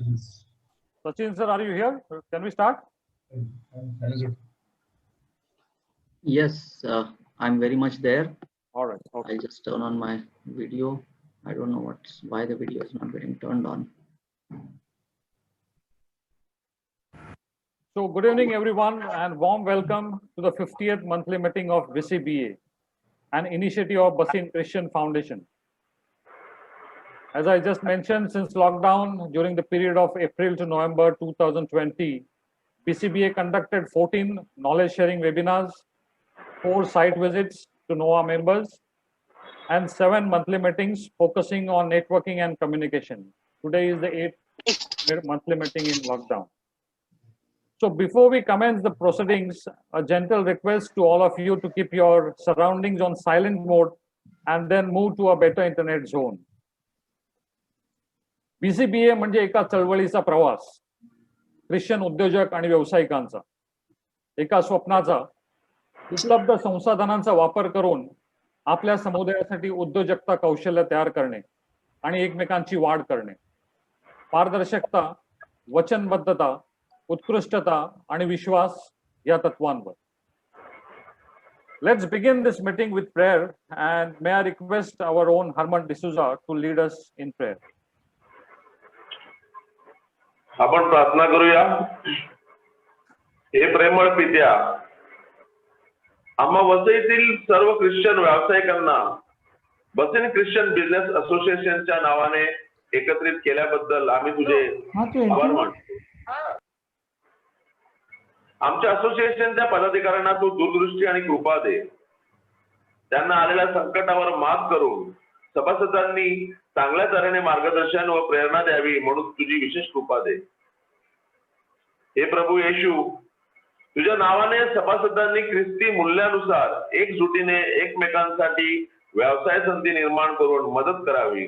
Sachin sir, are you here? Can we start? Yes, I'm very much there. All right. Okay. I'll just turn on my video. I don't know why the video is not getting turned on. So good evening, everyone, and warm welcome to the 50th monthly meeting of BCBA, an initiative of Basin Christian Foundation. As I just mentioned, since lockdown during the period of April to November 2020, BCBA conducted 14 knowledge sharing webinars, 4 site visits to NOAA members, and 7 monthly meetings focusing on networking and communication. Today is the 8th monthly meeting in lockdown. So before we commence the proceedings, a gentle request to all of you to keep your surroundings on silent mode and then move to a better internet zone. BCBA म्हणजे एका चळवळीचा प्रवास, Christian उद्योजक आणि व्यावसायिकांचा, एका स्वप्नाचा, उपलब्ध संसाधनांचा वापर करून आपल्या समुदायासाठी उद्योजकता कौशल्य तयार करणे आणि एकमेकांची वाढ करणे, पारदर्शकता, वचनबद्धता, उत्कृष्टता आणि विश्वास या तत्वांवर. Let's begin this meeting with prayer, and may I request our own Harman D'Souza to lead us in prayer. आपण प्रार्थना करूया. हे प्रेमळ पित्या, आम्हा वसईतील सर्व ख्रिश्चन व्यावसायिकांना बसिन ख्रिश्चन बिझनेस असोसिएशनच्या नावाने एकत्रित केल्याबद्दल आम्ही तुझे आभार मानतो. आमच्या असोसिएशनच्या पदाधिकाऱ्यांना तू दूरदृष्टी आणि कृपा दे. त्यांना आलेल्या संकटावर मात करून सभासदांनी चांगल्या तऱ्हेने मार्गदर्शन व प्रेरणा द्यावी म्हणून तुझी विशेष कृपा दे. हे प्रभू येशू, तुझ्या नावाने सभासदांनी ख्रिस्ती मूल्यानुसार एकजुटीने एकमेकांसाठी व्यवसाय संधी निर्माण करून मदत करावी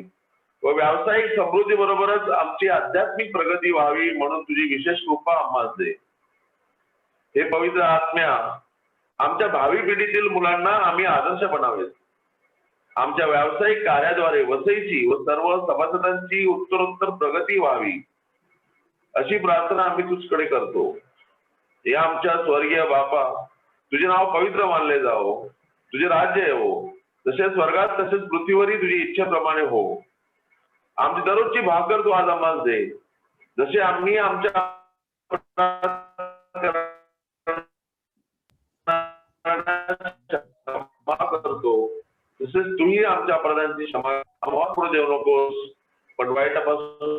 व व्यावसायिक समृद्धी बरोबरच आमची आध्यात्मिक प्रगती व्हावी म्हणून तुझी विशेष कृपा आम्हास दे. हे पवित्र आत्म्या, आमच्या भावी पिढीतील मुलांना आम्ही आदर्श बनावेत. आमच्या व्यावसायिक कार्याद्वारे वसईची व सर्व सभासदांची उत्तरोत्तर प्रगती व्हावी अशी प्रार्थना आम्ही तुझकडे करतो. हे आमच्या स्वर्गीय बापा, तुझे नाव पवित्र मानले जावो, तुझे राज्य येवो, जसे स्वर्गात तसेच पृथ्वीवरही तुझी इच्छेप्रमाणे हो. आमची दररोजची भाकर तू आज आम्हाला दे, जसे आम्ही आमच्या करतो तसेच तुम्ही आमच्या अपराधांची क्षमा करू देऊ नकोस, पण वाईटापासून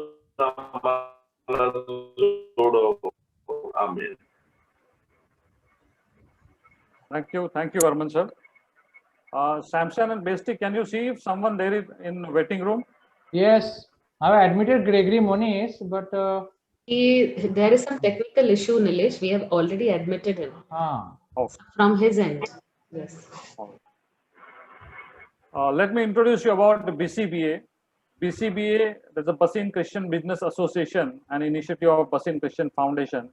सोडव. आमेन. Thank you, Varman sir. Samson and Besti, can you see if someone there is in waiting room? Yes, I have admitted Gregory Moniz, but there is some technical issue, Nilesh. We have already admitted him from his end. Yes. Let me introduce you about the BCBA. BCBA is the Basin Christian Business Association, an initiative of Basin Christian Foundation,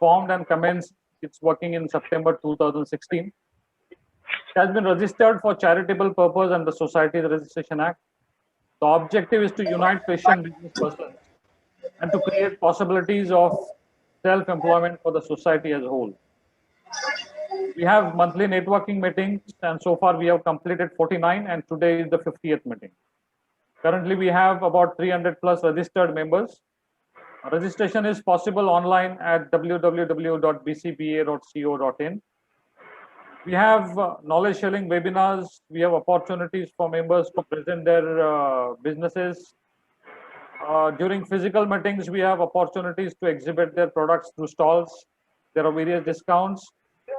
formed and commenced its working in September 2016. It has been registered for charitable purpose under the Societies Registration Act. The objective is to unite Christian business persons and to create possibilities of self-employment for the society as a whole. We have monthly networking meetings, and so far we have completed 49, and today is the 50th meeting. Currently, we have about 300 plus registered members. Registration is possible online at www.bcba.co.in. We have knowledge sharing webinars. We have opportunities for members to present their businesses. During physical meetings, we have opportunities to exhibit their products through stalls. There are various discounts.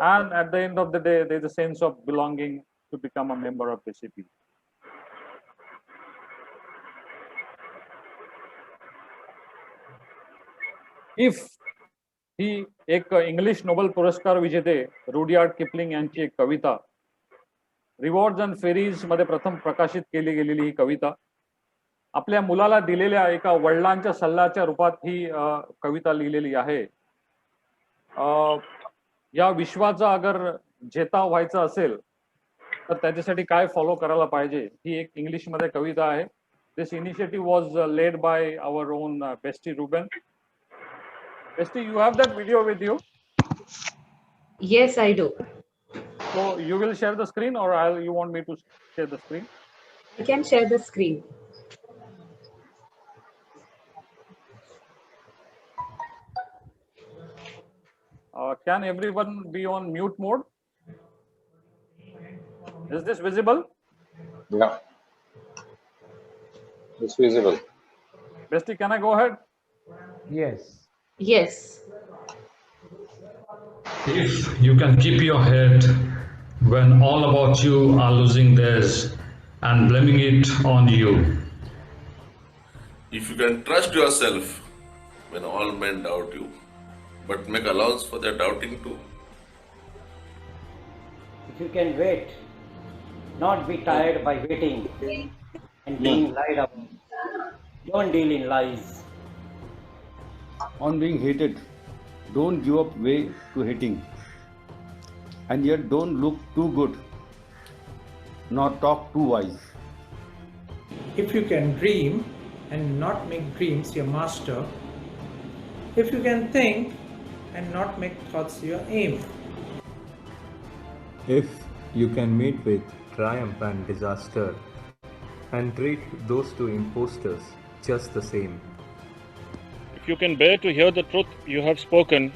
And at the end of the day, there's a sense of belonging to become a member of BCB. If ही एक English Nobel पुरस्कार विजेते Rudyard Kipling यांची एक कविता, rewards and fairies मध्ये प्रथम प्रकाशित केली गेलेली ही कविता आपल्या मुलाला दिलेल्या एका वडिलांच्या सल्ल्याच्या रूपात ही कविता लिहिलेली आहे. या विश्वाचा अगर जेता व्हायचा असेल तर त्याच्यासाठी काय फॉलो करायला पाहिजे ही एक इंग्लिश मध्ये कविता आहे. This initiative was led by our own Bestie Ruben. Bestie, you have that video with you? Yes, I do. So you will share the screen, or you want me to share the screen? I can share the screen. Can everyone be on mute mode? Is this visible? Yeah. It's visible. Bestie, can I go ahead? Yes. Yes. If you can keep your head when all about you are losing theirs and blaming it on you. If you can trust yourself when all men doubt you, but make allowance for their doubting too. If you can wait, not be tired by waiting and being lied up. Don't deal in lies. On being hated, don't give up way to hating. And yet don't look too good, nor talk too wise. If you can dream and not make dreams your master, if you can think and not make thoughts your aim. If you can meet with triumph and disaster and treat those two impostors just the same. If you can bear to hear the truth you have spoken,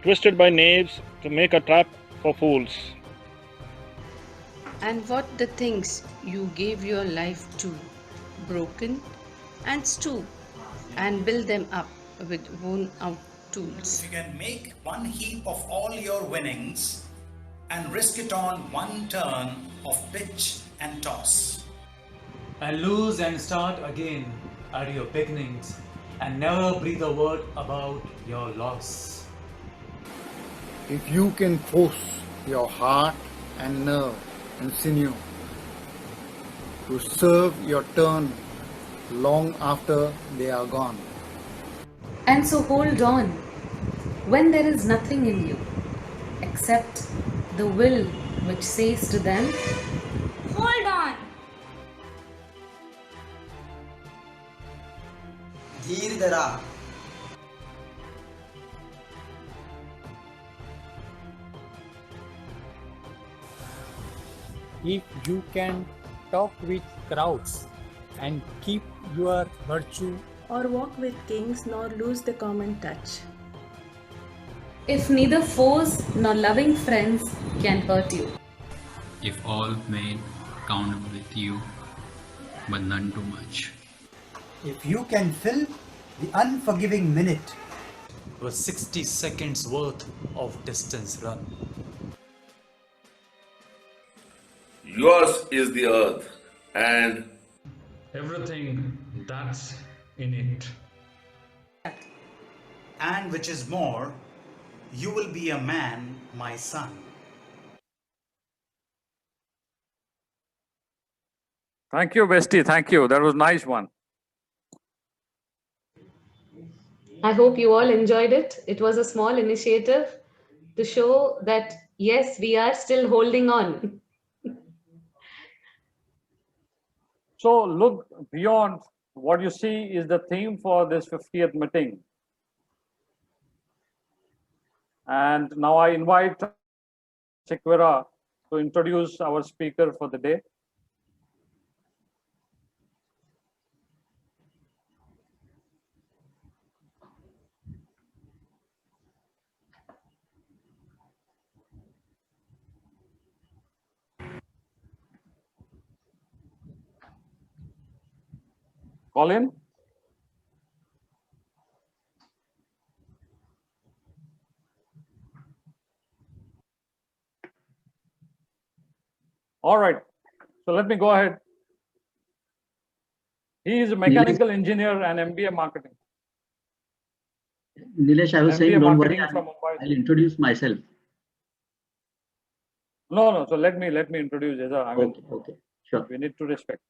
twisted by knaves to make a trap for fools. And what the things you gave your life to, broken and stoop and build them up with worn out tools. If you can make one heap of all your winnings and risk it on one turn of pitch and toss. And lose and start again at your beginnings and never breathe a word about your loss. If you can force your heart and nerve and sinew to serve your turn long after they are gone. And so hold on when there is nothing in you except the will which says to them, Hold on! धीर धरा. If you can talk with crowds and keep your virtue, or walk with kings nor lose the common touch. If neither foes nor loving friends can hurt you. If all men count with you, but none too much. If you can fill the unforgiving minute with 60 seconds worth of distance run. Yours is the earth and everything that's in it. and which is more, you will be a man, my son. Thank you, Bestie. Thank you. That was a nice one. I hope you all enjoyed it. It was a small initiative to show that, yes, we are still holding on. So look beyond what you see is the theme for this 50th meeting. And now I invite Sequeira to introduce our speaker for the day. Colin? All right, so let me go ahead. He is a mechanical engineer and MBA marketing. Nilesh, I was MBA saying, don't worry, marketing from Mumbai. I'll introduce myself. No, so let me introduce Yeza. I mean, Okay, sure. We need to respect.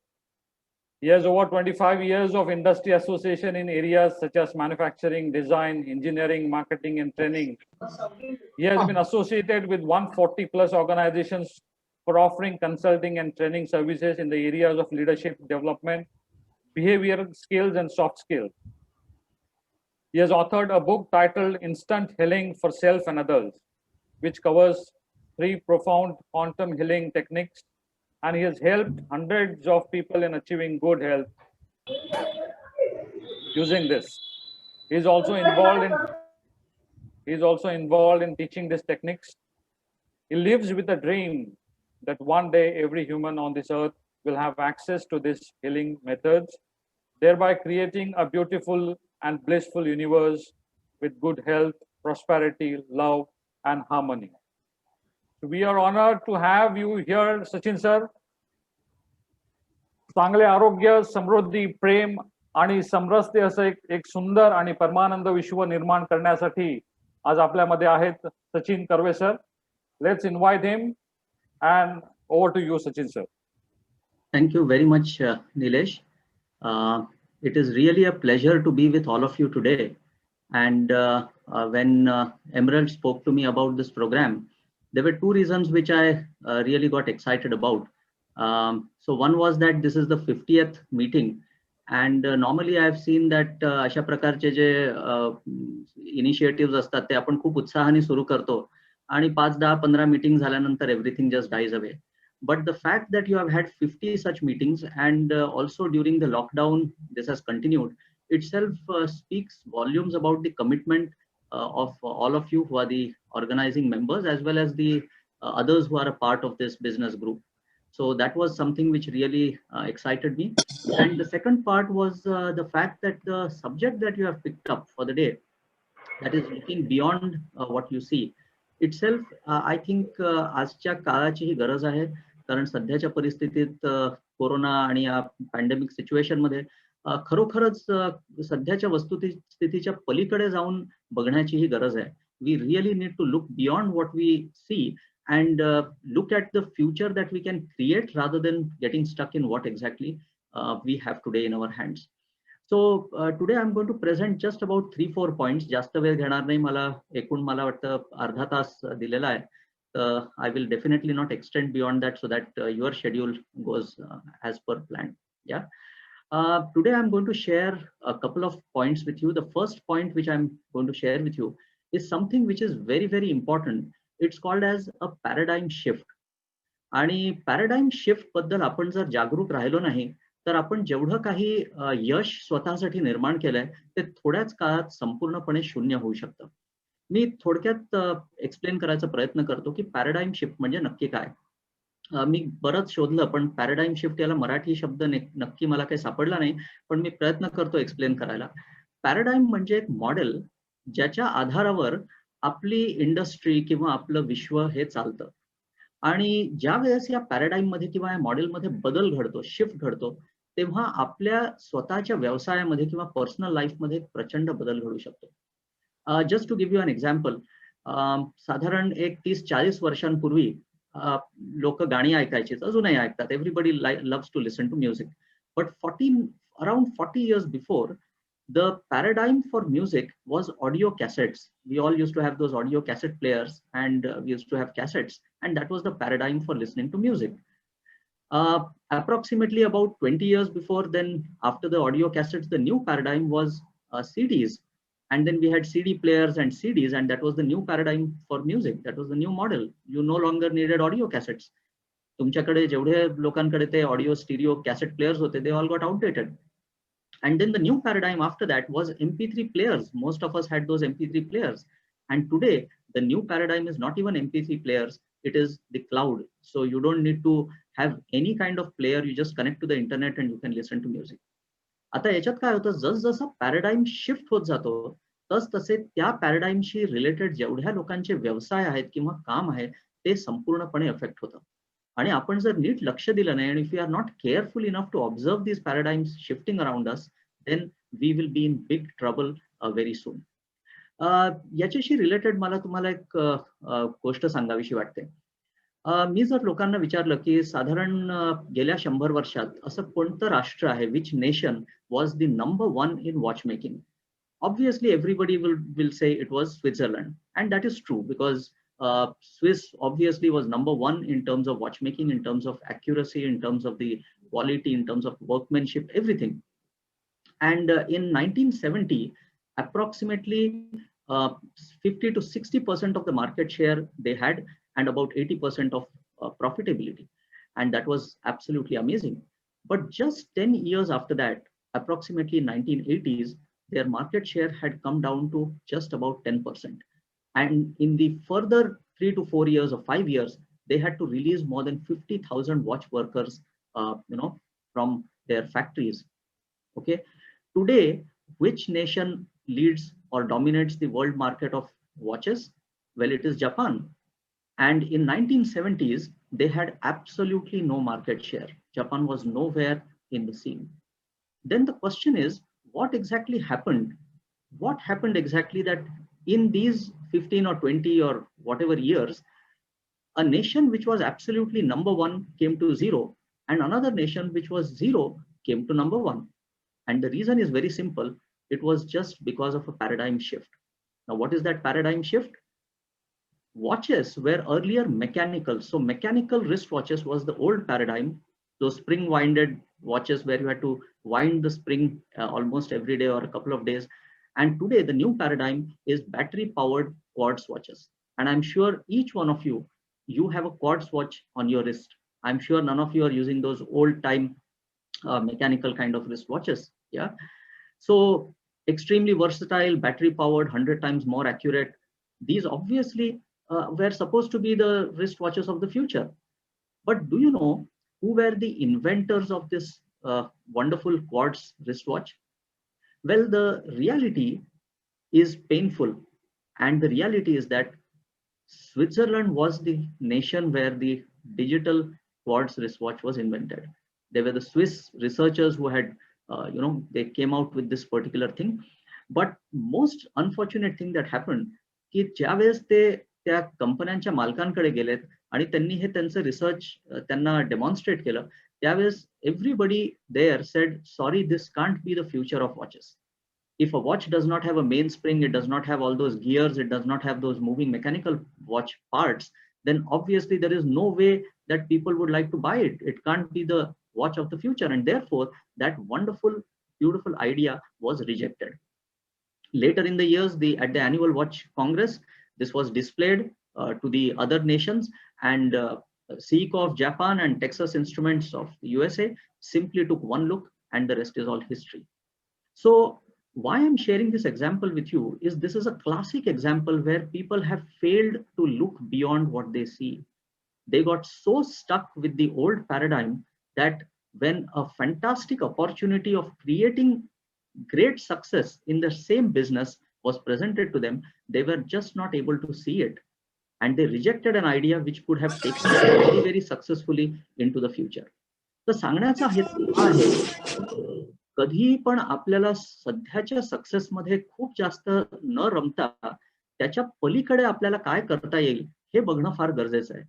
He has over 25 years of industry association in areas such as manufacturing, design, engineering, marketing, and training. He has been associated with 140 plus organizations for offering consulting and training services in the areas of leadership development, behavioral skills and soft skills. He has authored a book titled Instant Healing for Self and Others, which covers 3 profound quantum healing techniques, and he has helped hundreds of people in achieving good health using this. He is also involved in teaching these techniques. He lives with a dream that one day every human on this earth will have access to these healing methods, thereby creating a beautiful and blissful universe with good health, prosperity, love, and harmony. So we are honored to have you here, Sachin sir. चांगले आरोग्य, समृद्धी, प्रेम आणि समरसते असं एक सुंदर आणि परमानंद विश्व निर्माण करण्यासाठी आज आपल्यामध्ये आहेत Sachin curve sir. Let's invite him, and over to you, Sachin sir. Thank you very much, Nilesh. It is really a pleasure to be with all of you today. And when Emerald spoke to me about this program, there were 2 reasons which I really got excited about. So one was that this is the 50th meeting, and normally I have seen that अशा प्रकारचे जे initiative असतात ते आपण खूप उत्साहाने सुरू करतो आणि 5, 10, 15 मीटिंग झाल्यानंतर everything just dies away. But the fact that you have had 50 such meetings, and also during the lockdown this has continued, itself speaks volumes about the commitment of all of you who are the organizing members, as well as the others who are a part of this business group. So that was something which really excited me. And the second part was the fact that the subject that you have picked up for the day, that is looking beyond what you see, itself I think आजच्या काळाची ही गरज आहे. कारण सध्याच्या परिस्थितीत corona आणि या pandemic situation मध्ये खरोखरच सध्याच्या वस्तुस्थितीच्या पलीकडे जाऊन बघण्याची ही गरज आहे. We really need to look beyond what we see and look at the future that we can create rather than getting stuck in what exactly we have today in our hands. So today I'm going to present just about 3-4 points. जास्त वेळ घेणार नाही. मला वाटतं अर्धा तास दिलेला आहे. I will definitely not extend beyond that so that your schedule goes as per plan. Yeah. Today I'm going to share a couple of points with you. The first point which I'm going to share with you is something which is very, very important. It's called as a paradigm shift. आणि paradigm shift बद्दल आपण जर जागरूक राहिलो नाही तर आपण जेवढं काही यश स्वतःसाठी निर्माण केलंय ते थोड्याच काळात संपूर्णपणे शून्य होऊ शकतं. मी थोडक्यात एक्सप्लेन करायचा प्रयत्न करतो की पॅराडाइम शिफ्ट म्हणजे नक्की काय. मी बरंच शोधलं पण पॅराडाइम शिफ्ट याला मराठी शब्द नक्की मला काही सापडला नाही, पण मी प्रयत्न करतो एक्सप्लेन करायला. पॅराडाइम म्हणजे एक मॉडेल ज्याच्या आधारावर आपली इंडस्ट्री किंवा आपलं विश्व हे चालतं. आणि ज्या वेळेस या पॅराडाइम मध्ये किंवा या मॉडेलमध्ये बदल घडतो, शिफ्ट घडतो, तेव्हा आपल्या स्वतःच्या व्यवसायामध्ये किंवा पर्सनल लाईफमध्ये प्रचंड बदल घडू शकतो. Just to give you an example, साधारण एक 30-40 वर्षांपूर्वी लोक गाणी ऐकायची, अजूनही ऐकतात. Everybody loves to listen to music. But around 40 years before, the paradigm for music was audio cassettes. We all used to have those audio cassette players, and we used to have cassettes, and that was the paradigm for listening to music. Approximately about 20 years before then, after the audio cassettes, the new paradigm was CDs. And then we had CD players and CDs, and that was the new paradigm for music. That was the new model. You no longer needed audio cassettes. तुमच्याकडे जेवढे लोकांकडे ते audio stereo cassette players होते, they all got outdated. And then the new paradigm after that was MP3 players. Most of us had those MP3 players. And today, the new paradigm is not even MP3 players. It is the cloud. So you don't need to have any kind of player. You just connect to the internet and you can listen to music. आता याच्यात काय होतं, जसं paradigm shift होत जातो तसे त्या पॅराडाइमशी related जेवढ्या लोकांचे व्यवसाय आहेत किंवा काम आहे ते संपूर्णपणे अफेक्ट होतं. आणि आपण जर नीट लक्ष दिलं नाही, आणि if you are not careful enough to observe this paradigms shifting around us, then we will be in big trouble very soon. याच्याशी रिलेटेड मला तुम्हाला एक गोष्ट सांगावीशी वाटते. मी जर लोकांना विचारलं की साधारण गेल्या 100 वर्षात असं कोणतं राष्ट्र आहे, which nation was the number 1 in watch making, obviously everybody will say it was Switzerland, and that is true because Swiss obviously was number 1 in terms of watchmaking, in terms of accuracy, in terms of the quality, in terms of workmanship, everything. And in 1970, approximately 50 to 60% of the market share they had, and about 80% of profitability. And that was absolutely amazing. But just 10 years after that, approximately 1980s, their market share had come down to just about 10%. And in the further 3 to 4 years or 5 years, they had to release more than 50,000 watch workers, from their factories. Okay. Today, which nation leads or dominates the world market of watches? Well, it is Japan. And in 1970s, they had absolutely no market share. Japan was nowhere in the scene. Then the question is, what exactly happened? What happened exactly that in these 15 or 20 or whatever years, a nation which was absolutely number one came to zero, and another nation which was zero came to number one? And the reason is very simple. It was just because of a paradigm shift. Now, what is that paradigm shift? Watches were earlier mechanical. So mechanical wristwatches was the old paradigm. Those spring winded watches where you had to wind the spring almost every day or a couple of days. And today the new paradigm is battery powered quartz watches. And I'm sure each one of you, you have a quartz watch on your wrist. I'm sure none of you are using those old time mechanical kind of wristwatches. Yeah. So extremely versatile, battery powered, 100 times more accurate. These obviously were supposed to be the wristwatches of the future. But do you know who were the inventors of this wonderful quartz wristwatch? Well, the reality is painful. And the reality is that Switzerland was the nation where the digital quartz wristwatch was invented. They were the Swiss researchers who had, they came out with this particular thing. But most unfortunate thing that happened, की ज्यावेळेस ते त्या कंपन्यांच्या मालकांकडे गेलेत आणि त्यांनी हे त्यांचं research त्यांना डेमॉन्स्ट्रेट केलं, त्यावेळेस everybody there said, sorry, this can't be the future of watches. If a watch does not have a mainspring, it does not have all those gears, it does not have those moving mechanical watch parts, then obviously there is no way that people would like to buy it. It can't be the watch of the future. And therefore, that wonderful, beautiful idea was rejected. Later in the years, at the annual Watch Congress, this was displayed to the other nations, and Seiko of Japan and Texas Instruments of the USA simply took one look, and the rest is all history. So why I'm sharing this example with you is this is a classic example where people have failed to look beyond what they see. They got so stuck with the old paradigm that when a fantastic opportunity of creating great success in the same business was presented to them, they were just not able to see it. And they rejected an idea which could have taken them very, very successfully into the future. तर सांगण्याचा हेतू हा आहे, कधीही पण आपल्याला सध्याच्या सक्सेसमध्ये खूप जास्त न रमता त्याच्या पलीकडे आपल्याला काय करता येईल हे बघणं फार गरजेचं आहे.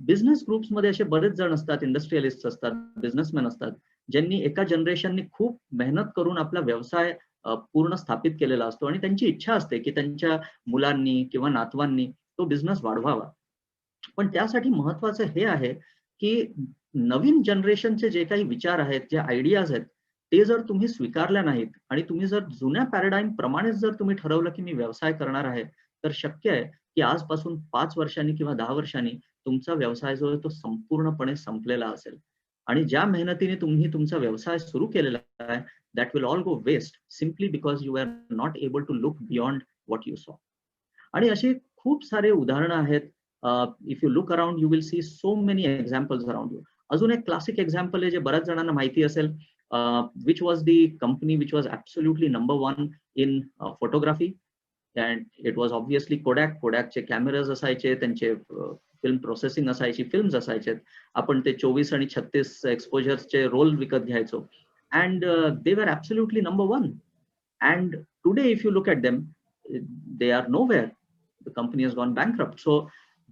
बिझनेस ग्रुप्समध्ये असे बरेच जण असतात, इंडस्ट्रियलिस्ट असतात, बिझनेसमॅन असतात, ज्यांनी एका जनरेशननी खूप मेहनत करून आपला व्यवसाय पूर्ण स्थापित केलेला असतो आणि त्यांची इच्छा असते की त्यांच्या मुलांनी किंवा नातवांनी तो बिझनेस वाढवावा. पण त्यासाठी महत्वाचं हे आहे की नवीन जनरेशनचे जे काही विचार आहेत, जे आयडियाज आहेत, ते जर तुम्ही स्वीकारल्या नाहीत आणि तुम्ही जर जुन्या पॅराडाईम प्रमाणेच जर तुम्ही ठरवलं की मी व्यवसाय करणार आहे, तर शक्य आहे की आजपासून 5 वर्षांनी किंवा 10 वर्षांनी तुमचा व्यवसाय जो आहे तो संपूर्णपणे संपलेला असेल. आणि ज्या मेहनतीने तुम्ही तुमचा व्यवसाय सुरू केलेला आहे, that will all go waste simply because you are not able to look beyond what you saw. आणि असे खूप सारे उदाहरणं आहेत. If you look around, you will see so many examples around you. अजून एक क्लासिक एक्झाम्पल आहे जे बऱ्याच जणांना माहिती असेल, which was the company which was absolutely number one in photography, and it was obviously Kodak. Kodakचे कॅमेराज असायचे, त्यांचे फिल्म प्रोसेसिंग असायची, फिल्म्स असायचे. आपण ते 24 आणि 36 एक्सपोजर्सचे रोल विकत घ्यायचो. And they were absolutely number one. And today, if you look at them, they are nowhere. The company has gone bankrupt. So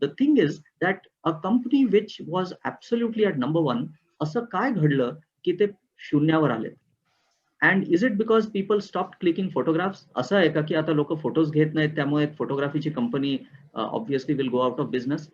the thing is that a company which was absolutely at number one, असं काय घडलं की ते शून्यावर आले? And is it because people stopped clicking photographs? असं आहे का की आता लोक फोटोज घेत नाहीत त्यामुळे फोटोग्राफीची company obviously will go out of business?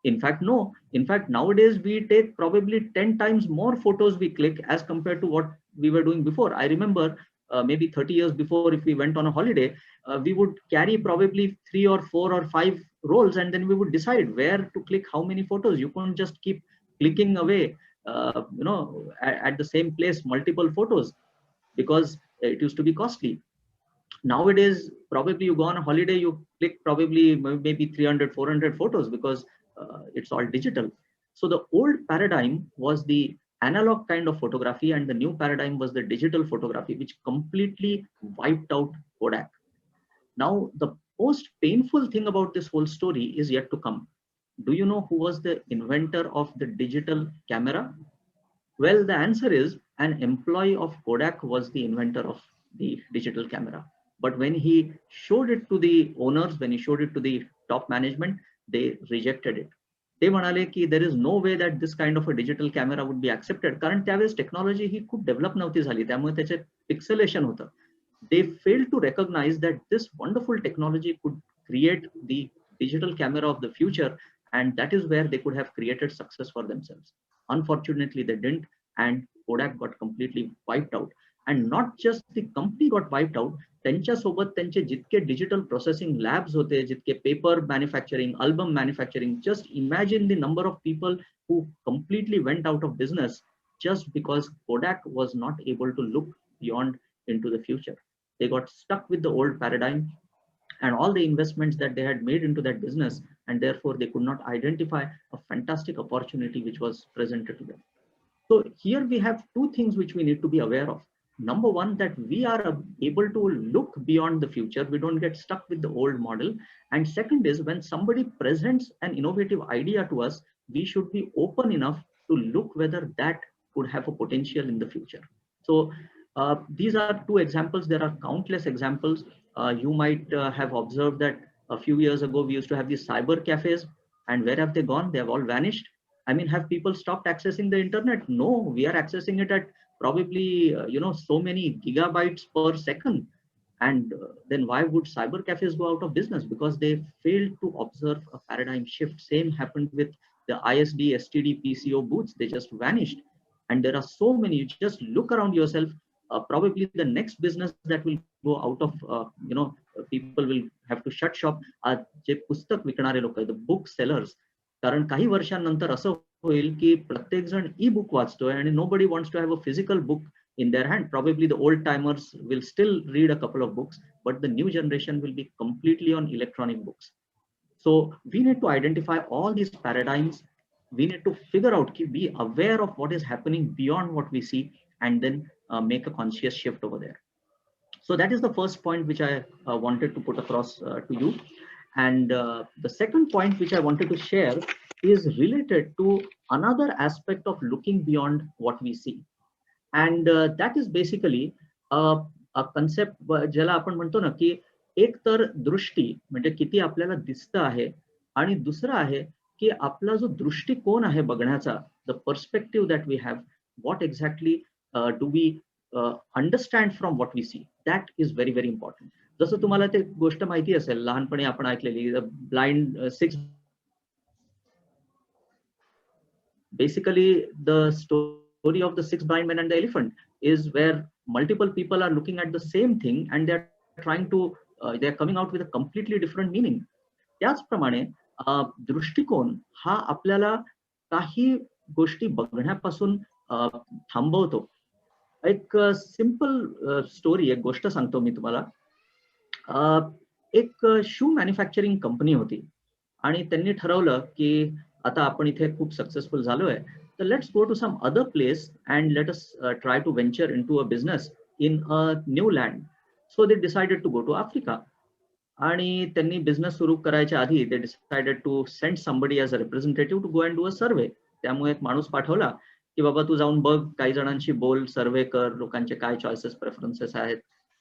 In fact, no. In fact, nowadays we take probably 10 times more photos we click as compared to what we were doing before. I remember maybe 30 years before, if we went on a holiday, we would carry probably 3 or 4 or 5 rolls, and then we would decide where to click how many photos. You couldn't just keep clicking away, at the same place multiple photos, because it used to be costly. Nowadays, probably you go on a holiday, you click probably maybe 300, 400 photos, because it's all digital. So the old paradigm was the analog kind of photography, and the new paradigm was the digital photography, which completely wiped out Kodak. Now, the most painful thing about this whole story is yet to come. Do you know who was the inventor of the digital camera? Well, the answer is an employee of Kodak was the inventor of the digital camera. But when he showed it to the owners, when he showed it to the top management, they rejected it. They म्हणाले की there is no way that this kind of a digital camera would be accepted. कारण त्यावेळेस technology ही खूप develop नव्हती झाली, त्यामुळे त्याचे pixelation होतं. They failed to recognize that this wonderful technology could create the digital camera of the future, and that is where they could have created success for themselves. Unfortunately, they didn't, and Kodak got completely wiped out. And not just the company got wiped out, त्यांच्यासोबत त्यांचे जितके digital processing labs होते, जितके paper manufacturing, album manufacturing, just imagine the number of people who completely went out of business just because Kodak was not able to look beyond into the future. They got stuck with the old paradigm and all the investments that they had made into that business, and therefore they could not identify a fantastic opportunity which was presented to them. So here we have two things which we need to be aware of. Number one, that we are able to look beyond the future. We don't get stuck with the old model. And second is, when somebody presents an innovative idea to us, we should be open enough to look whether that could have a potential in the future. So these are two examples. There are countless examples. You might have observed that a few years ago, we used to have these cyber cafes, and where have they gone? They have all vanished. I mean, have people stopped accessing the internet? No, we are accessing it at probably, so many gigabytes per second. And then why would cyber cafes go out of business? Because they failed to observe a paradigm shift. Same happened with the ISD, STD, PCO booths. They just vanished. And there are so many. You just look around yourself. Probably the next business that will go out of, people will have to shut shop. जे पुस्तक विकणारे लोक, the book sellers. कारण काही वर्षांनंतर असं होईल की प्रत्येक जण ई बुक वाचतोय आणि nobody wants to have a physical book in their hand. Probably the old timers will still read a couple of books, but the new generation will be completely on electronic books. So we need to identify all these paradigms. We need to figure out, be aware of what is happening beyond what we see, and then make a conscious shift over there. So that is the first point which I wanted to put across to you. And the second point which I wanted to share is related to another aspect of looking beyond what we see. And that is basically a concept ज्याला आपण म्हणतो ना की एक तर दृष्टी म्हणजे किती आपल्याला दिसतं आहे, आणि दुसरं आहे की आपला जो दृष्टिकोन आहे बघण्याचा, the perspective that we have, what exactly do we understand from what we see, that is very, very important. जसं तुम्हाला ते गोष्ट माहिती असेल, लहानपणी आपण ऐकलेली blind six. Basically, the story of the 6 blind men and the elephant is where multiple people are looking at the same thing and they're trying to, they're coming out with a completely different meaning. त्याचप्रमाणे दृष्टिकोन हा आपल्याला काही गोष्टी बघण्यापासून थांबवतो. एक simple story, एक गोष्ट सांगतो मी तुम्हाला. एक शू मॅन्युफॅक्चरिंग कंपनी होती आणि त्यांनी ठरवलं की आता आपण इथे खूप सक्सेसफुल झालोय, तर let's go to some other place and let us try to venture into a business in a new land. So they decided to go to Africa. आणि त्यांनी बिझनेस सुरू करायच्या आधी they decided to send somebody as a representative to go and do a survey. त्यामुळे एक माणूस पाठवला की बाबा तू जाऊन बघ, काही जणांशी बोल, सर्वे कर, लोकांचे काय चॉईसेस प्रेफरन्सेस आहेत.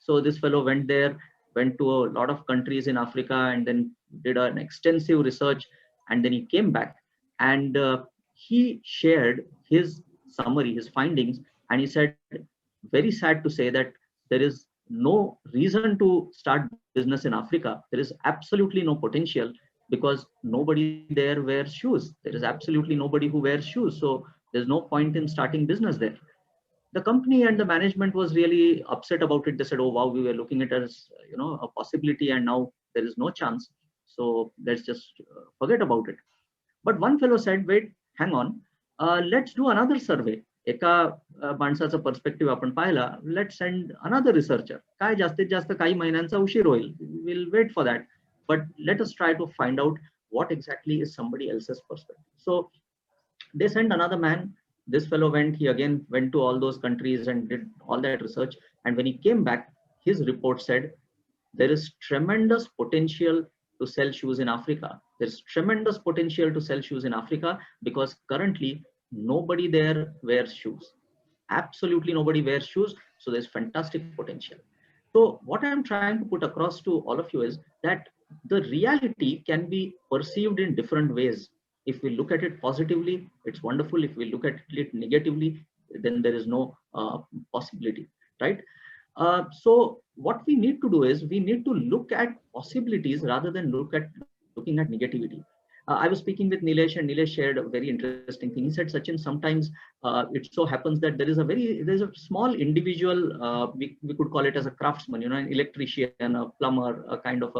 So this fellow went there, went to a lot of countries in Africa and then did an extensive research, and then he came back and he shared his summary, his findings, and he said, very sad to say that there is no reason to start business in Africa. There is absolutely no potential because nobody there wears shoes. There is absolutely nobody who wears shoes. So there's no point in starting business there. The company and the management was really upset about it. They said, oh wow, we were looking at it as a possibility, and now there is no chance. So let's just forget about it. But one fellow said, wait, hang on, let's do another survey. एका माणसाचा perspective आपण पाहिला, late send another researcher. काय जास्तीत जास्त काही महिन्यांचा उशीर होईल, will wait for that, but let us try to find out what exactly is somebody else's perspective. So they sent another man. This fellow went to all those countries and did all that research, and when he came back, his report said there is tremendous potential to sell shoes in Africa. There's tremendous potential to sell shoes in Africa because currently nobody there wears shoes. Absolutely nobody wears shoes. So there's fantastic potential. So what I'm trying to put across to all of you is that the reality can be perceived in different ways. If we look at it positively, it's wonderful. If we look at it negatively, then there is no possibility, right? So what we need to do is we need to look at possibilities rather than looking at negativity. I was speaking with Nilesh, and Nilesh shared a very interesting thing. He said, Sachin, sometimes it so happens that there's a small individual, we could call it as a craftsman, an electrician, a plumber, a kind of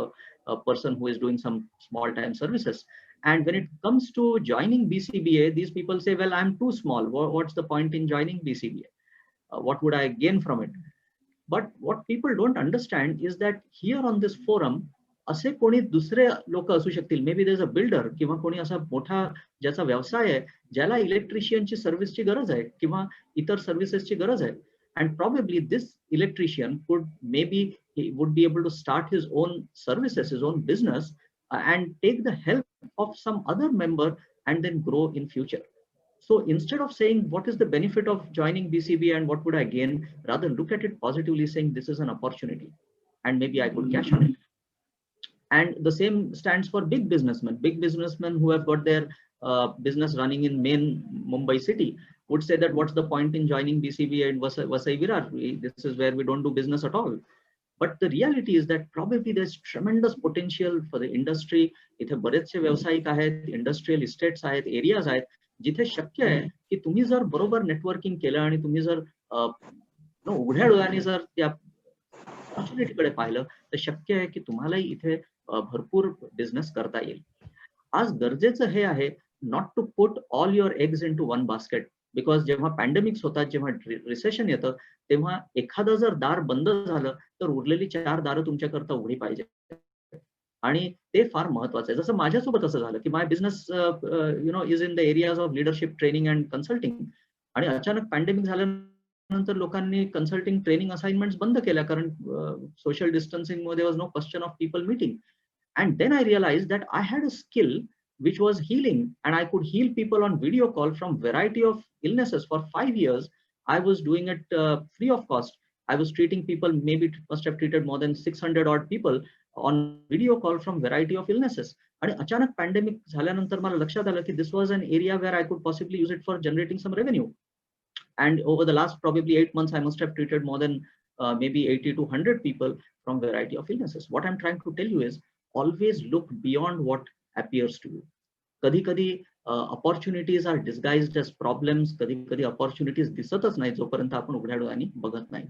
a person who is doing some small time services. And when it comes to joining BCBA, these people say, well, I'm too small. What's the point in joining BCBA? What would I gain from it? But what people don't understand is that here on this forum, असे कोणी दुसरे लोक असू शकतील. Maybe there is a builder किंवा कोणी असा मोठा ज्याचा व्यवसाय आहे, ज्याला इलेक्ट्रिशियनची सर्व्हिसची गरज आहे किंवा इतर सर्व्हिसेसची गरज आहे. And probably this electrician could may be he would be able to start his own services, his own business, and take the help of some other member and then grow in future. So instead of saying what is the benefit of joining BCBA and what would I gain, rather look at it positively, saying this is an opportunity and maybe I could cash on it. And the same stands for big businessmen who have got their business running in main Mumbai city would say that what's the point in joining BCBA in Vasai Virar? This is where we don't do business at all. But the reality is that probably there's tremendous potential for the industry. इथे बरेचसे व्यावसायिक आहेत, industrial estates आहेत, areas आहेत, जिथे शक्य आहे की तुम्ही जर बरोबर नेटवर्किंग केलं आणि तुम्ही जर उघड्या डोळ्याने जर त्या ऑपॉर्च्युनिटीकडे पाहिलं तर शक्य आहे की तुम्हालाही इथे भरपूर बिझनेस करता येईल. आज गरजेचं हे आहे not to put all your eggs in to one basket, because जेव्हा पॅन्डेमिक्स होतात, जेव्हा रिसेशन येतं, तेव्हा एखादं जर दार बंद झालं तर उरलेली 4 दारं तुमच्याकरता उघडी पाहिजे, आणि ते फार महत्वाचं आहे. जसं माझ्यासोबत असं झालं की my business is in the areas of leadership training and consulting, आणि अचानक पॅन्डेमिक झाल्यानंतर लोकांनी कन्सल्टिंग ट्रेनिंग असाइनमेंट्स बंद केल्या, कारण सोशल डिस्टन्सिंग मध्ये was no question of people meeting. And then I realized that I had a skill which was healing, and I could heal people on video call from variety of illnesses. For 5 years, I was doing it free of cost. I was treating people, maybe must have treated more than 600 odd people on video call from variety of illnesses. And अचानक pandemic झाल्यानंतर मला लक्षात आलं की this was an area where I could possibly use it for generating some revenue. And over the last probably 8 months, I must have treated more than maybe 80 to 100 people from variety of illnesses. What I'm trying to tell you is, always look beyond what appears to you. कधी कधी opportunities are disguised as problems. कधी कधी opportunities दिसतच नाही जोपर्यंत आपण उघड्या डोळ्यांनी बघत नाही.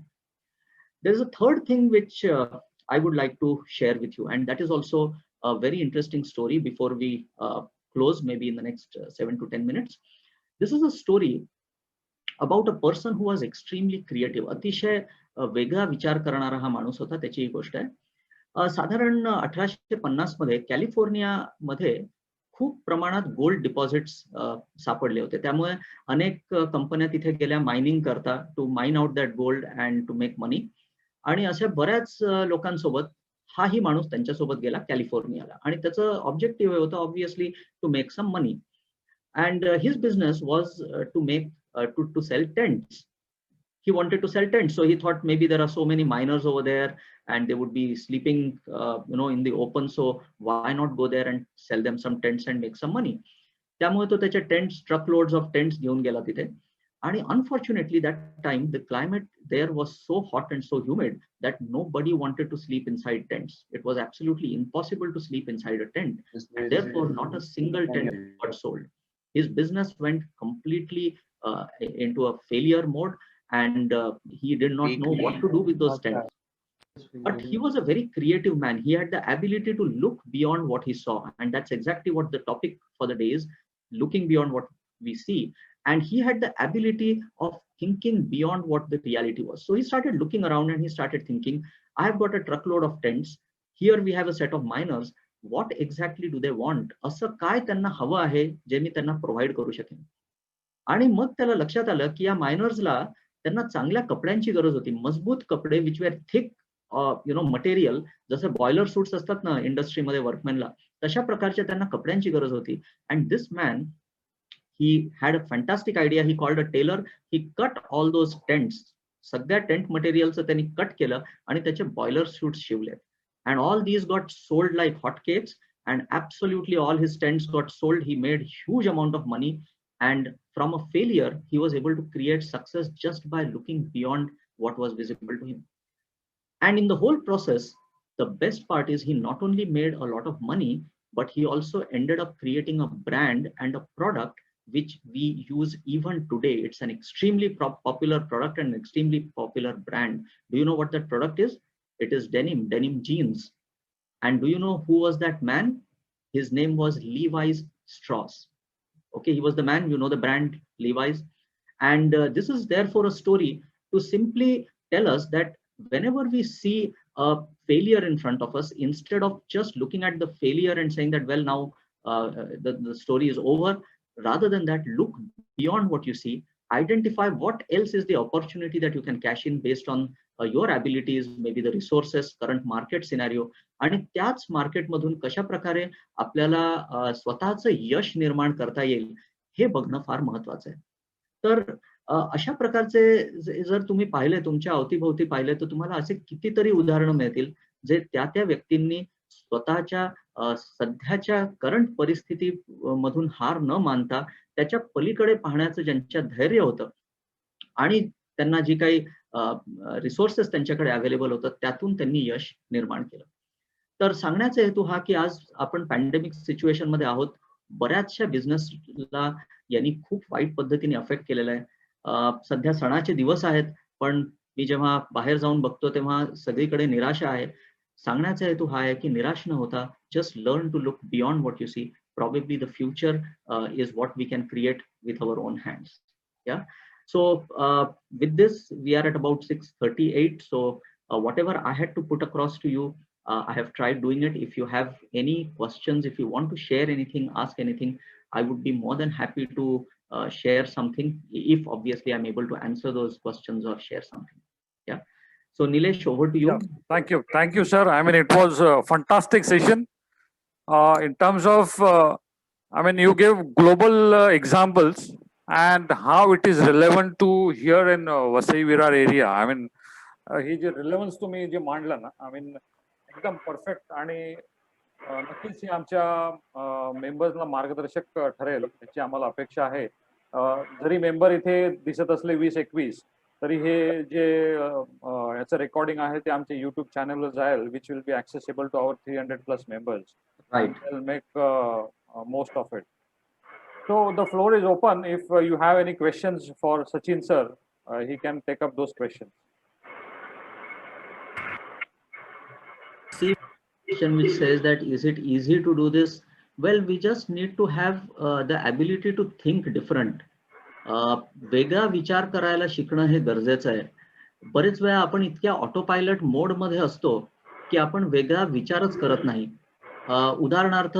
There is a third thing which I would like to share with you, and that is also a very interesting story before we close, maybe in the next 7 to 10 minutes. This is a story about a person who was extremely creative. अतिशय वेगळा विचार करणारा हा माणूस होता. त्याची ही गोष्ट आहे. साधारण 1850 मध्ये कॅलिफोर्निया मध्ये खूप प्रमाणात गोल्ड डिपॉझिट्स सापडले होते. त्यामुळे अनेक कंपन्या तिथे गेल्या मायनिंग करता, to mine out that gold and to make money. आणि अशा बऱ्याच लोकांसोबत हाही माणूस त्यांच्यासोबत गेला कॅलिफोर्नियाला, आणि त्याचं ऑब्जेक्टिव्ह होतं obviously to make some money. And his business was to make to sell tents. He wanted to sell tents, so he thought maybe there are so many miners over there and they would be sleeping in the open, so why not go there and sell them some tents and make some money. त्यामुळे तो त्याचे tents, truckloads of tents घेऊन गेला तिथे. आणि unfortunately that time the climate there was so hot and so humid that nobody wanted to sleep inside tents. It was absolutely impossible to sleep inside a tent, and therefore not a single tent got sold. His business went completely into a failure mode. and he did not know what to do with those tents. But he was a very creative man. He had the ability to look beyond what he saw, and that's exactly what the topic for the day is, looking beyond what we see. And he had the ability of thinking beyond what the reality was. So he started looking around and he started thinking, I have got a truckload of tents. Here we have a set of miners. What exactly do they want? असं काय त्यांना हवं आहे जे मी त्यांना provide करू शकेन. आणि मग त्याला लक्षात आलं की या मायनर्सला त्यांना चांगल्या कपड्यांची गरज होती, मजबूत कपडे विच वेर थिक मटेरियल, जसं बॉयलर सूट्स असतात ना इंडस्ट्रीमध्ये वर्कमॅनला, तशा प्रकारच्या त्यांना कपड्यांची गरज होती. And this man, he had a fantastic idea. He called a tailor. He cut all those tents. सगळ्या टेंट मटेरियलचं त्यांनी कट केलं आणि त्याचे बॉयलर सूट्स शिवले. And all these got sold like hotcakes, and absolutely all his tents got sold. He made huge amount of money, and from a failure, he was able to create success just by looking beyond what was visible to him. And in the whole process, the best part is he not only made a lot of money, but he also ended up creating a brand and a product which we use even today. It's an extremely popular product and an extremely popular brand. Do you know what that product is? It is denim jeans. And do you know who was that man? His name was Levi's Strauss. Okay, he was the man, you know, the brand Levi's. And this is therefore a story to simply tell us that whenever we see a failure in front of us, instead of just looking at the failure and saying that, well, now the story is over, rather than that, look beyond what you see, identify what else is the opportunity that you can cash in based on your abilities, maybe the resources, current market scenario, आणि त्याच मार्केटमधून कशा प्रकारे आपल्याला स्वतःचं यश निर्माण करता येईल हे बघणं फार महत्वाचं आहे. तर अशा प्रकारचे जर तुम्ही पाहिले, तुमच्या अवतीभोवती पाहिले, तर तुम्हाला असे कितीतरी उदाहरणं मिळतील जे त्या व्यक्तींनी स्वतःच्या सध्याच्या करंट परिस्थिती मधून हार न मानता त्याच्या पलीकडे पाहण्याचं ज्यांच्या धैर्य होतं आणि त्यांना जी काही रिसोर्सेस त्यांच्याकडे अवेलेबल होतं त्यातून त्यांनी यश निर्माण केलं. तर सांगण्याचा हेतू हा की आज आपण पॅन्डेमिक सिच्युएशन मध्ये आहोत. बऱ्याचशा बिझनेसला यांनी खूप वाईट पद्धतीने अफेक्ट केलेला आहे. सध्या सणाचे दिवस आहेत, पण मी जेव्हा बाहेर जाऊन बघतो तेव्हा सगळीकडे निराशा आहे. सांगण्याचा हेतू हा आहे की निराश न होता, just learn to look beyond what you see. Probably the future is what we can create with our own hands. Yeah. So with this, we are at about 6:38. So whatever I had to put across to you, I have tried doing it. If you have any questions, if you want to share anything, ask anything, I would be more than happy to share something, if obviously I'm able to answer those questions or share something. Yeah. So Nilesh, over to you. Yeah, thank you, sir. I mean, it was a fantastic session. In terms of, I mean, you gave global examples and how it is relevant to here in Vasai Virar area. I mean, he J relevance तुम्ही जे मांडलं ना, I mean, एकदम perfect आणि नक्कीच ही आमच्या मेंबर्सला मार्गदर्शक ठरेल याची आम्हाला अपेक्षा आहे. जरी मेंबर इथे दिसत असले 20-21, तरी हे जे याचं रेकॉर्डिंग आहे ते आमच्या YouTube चॅनलवर जाईल, which will be accessible to our 300+ members. Right. We'll make most of it. So the floor is open. If you have any questions for Sachin sir, he can take up those questions. See, question which says that is it easy to do this? Well, we just need to have the ability to think different. वेगळा विचार करायला शिकणं हे गरजेचं आहे. बरेच वेळा आपण इतक्या ऑटो पायलट मोड मध्ये असतो की आपण वेगळा विचारच करत नाही. उदाहरणार्थ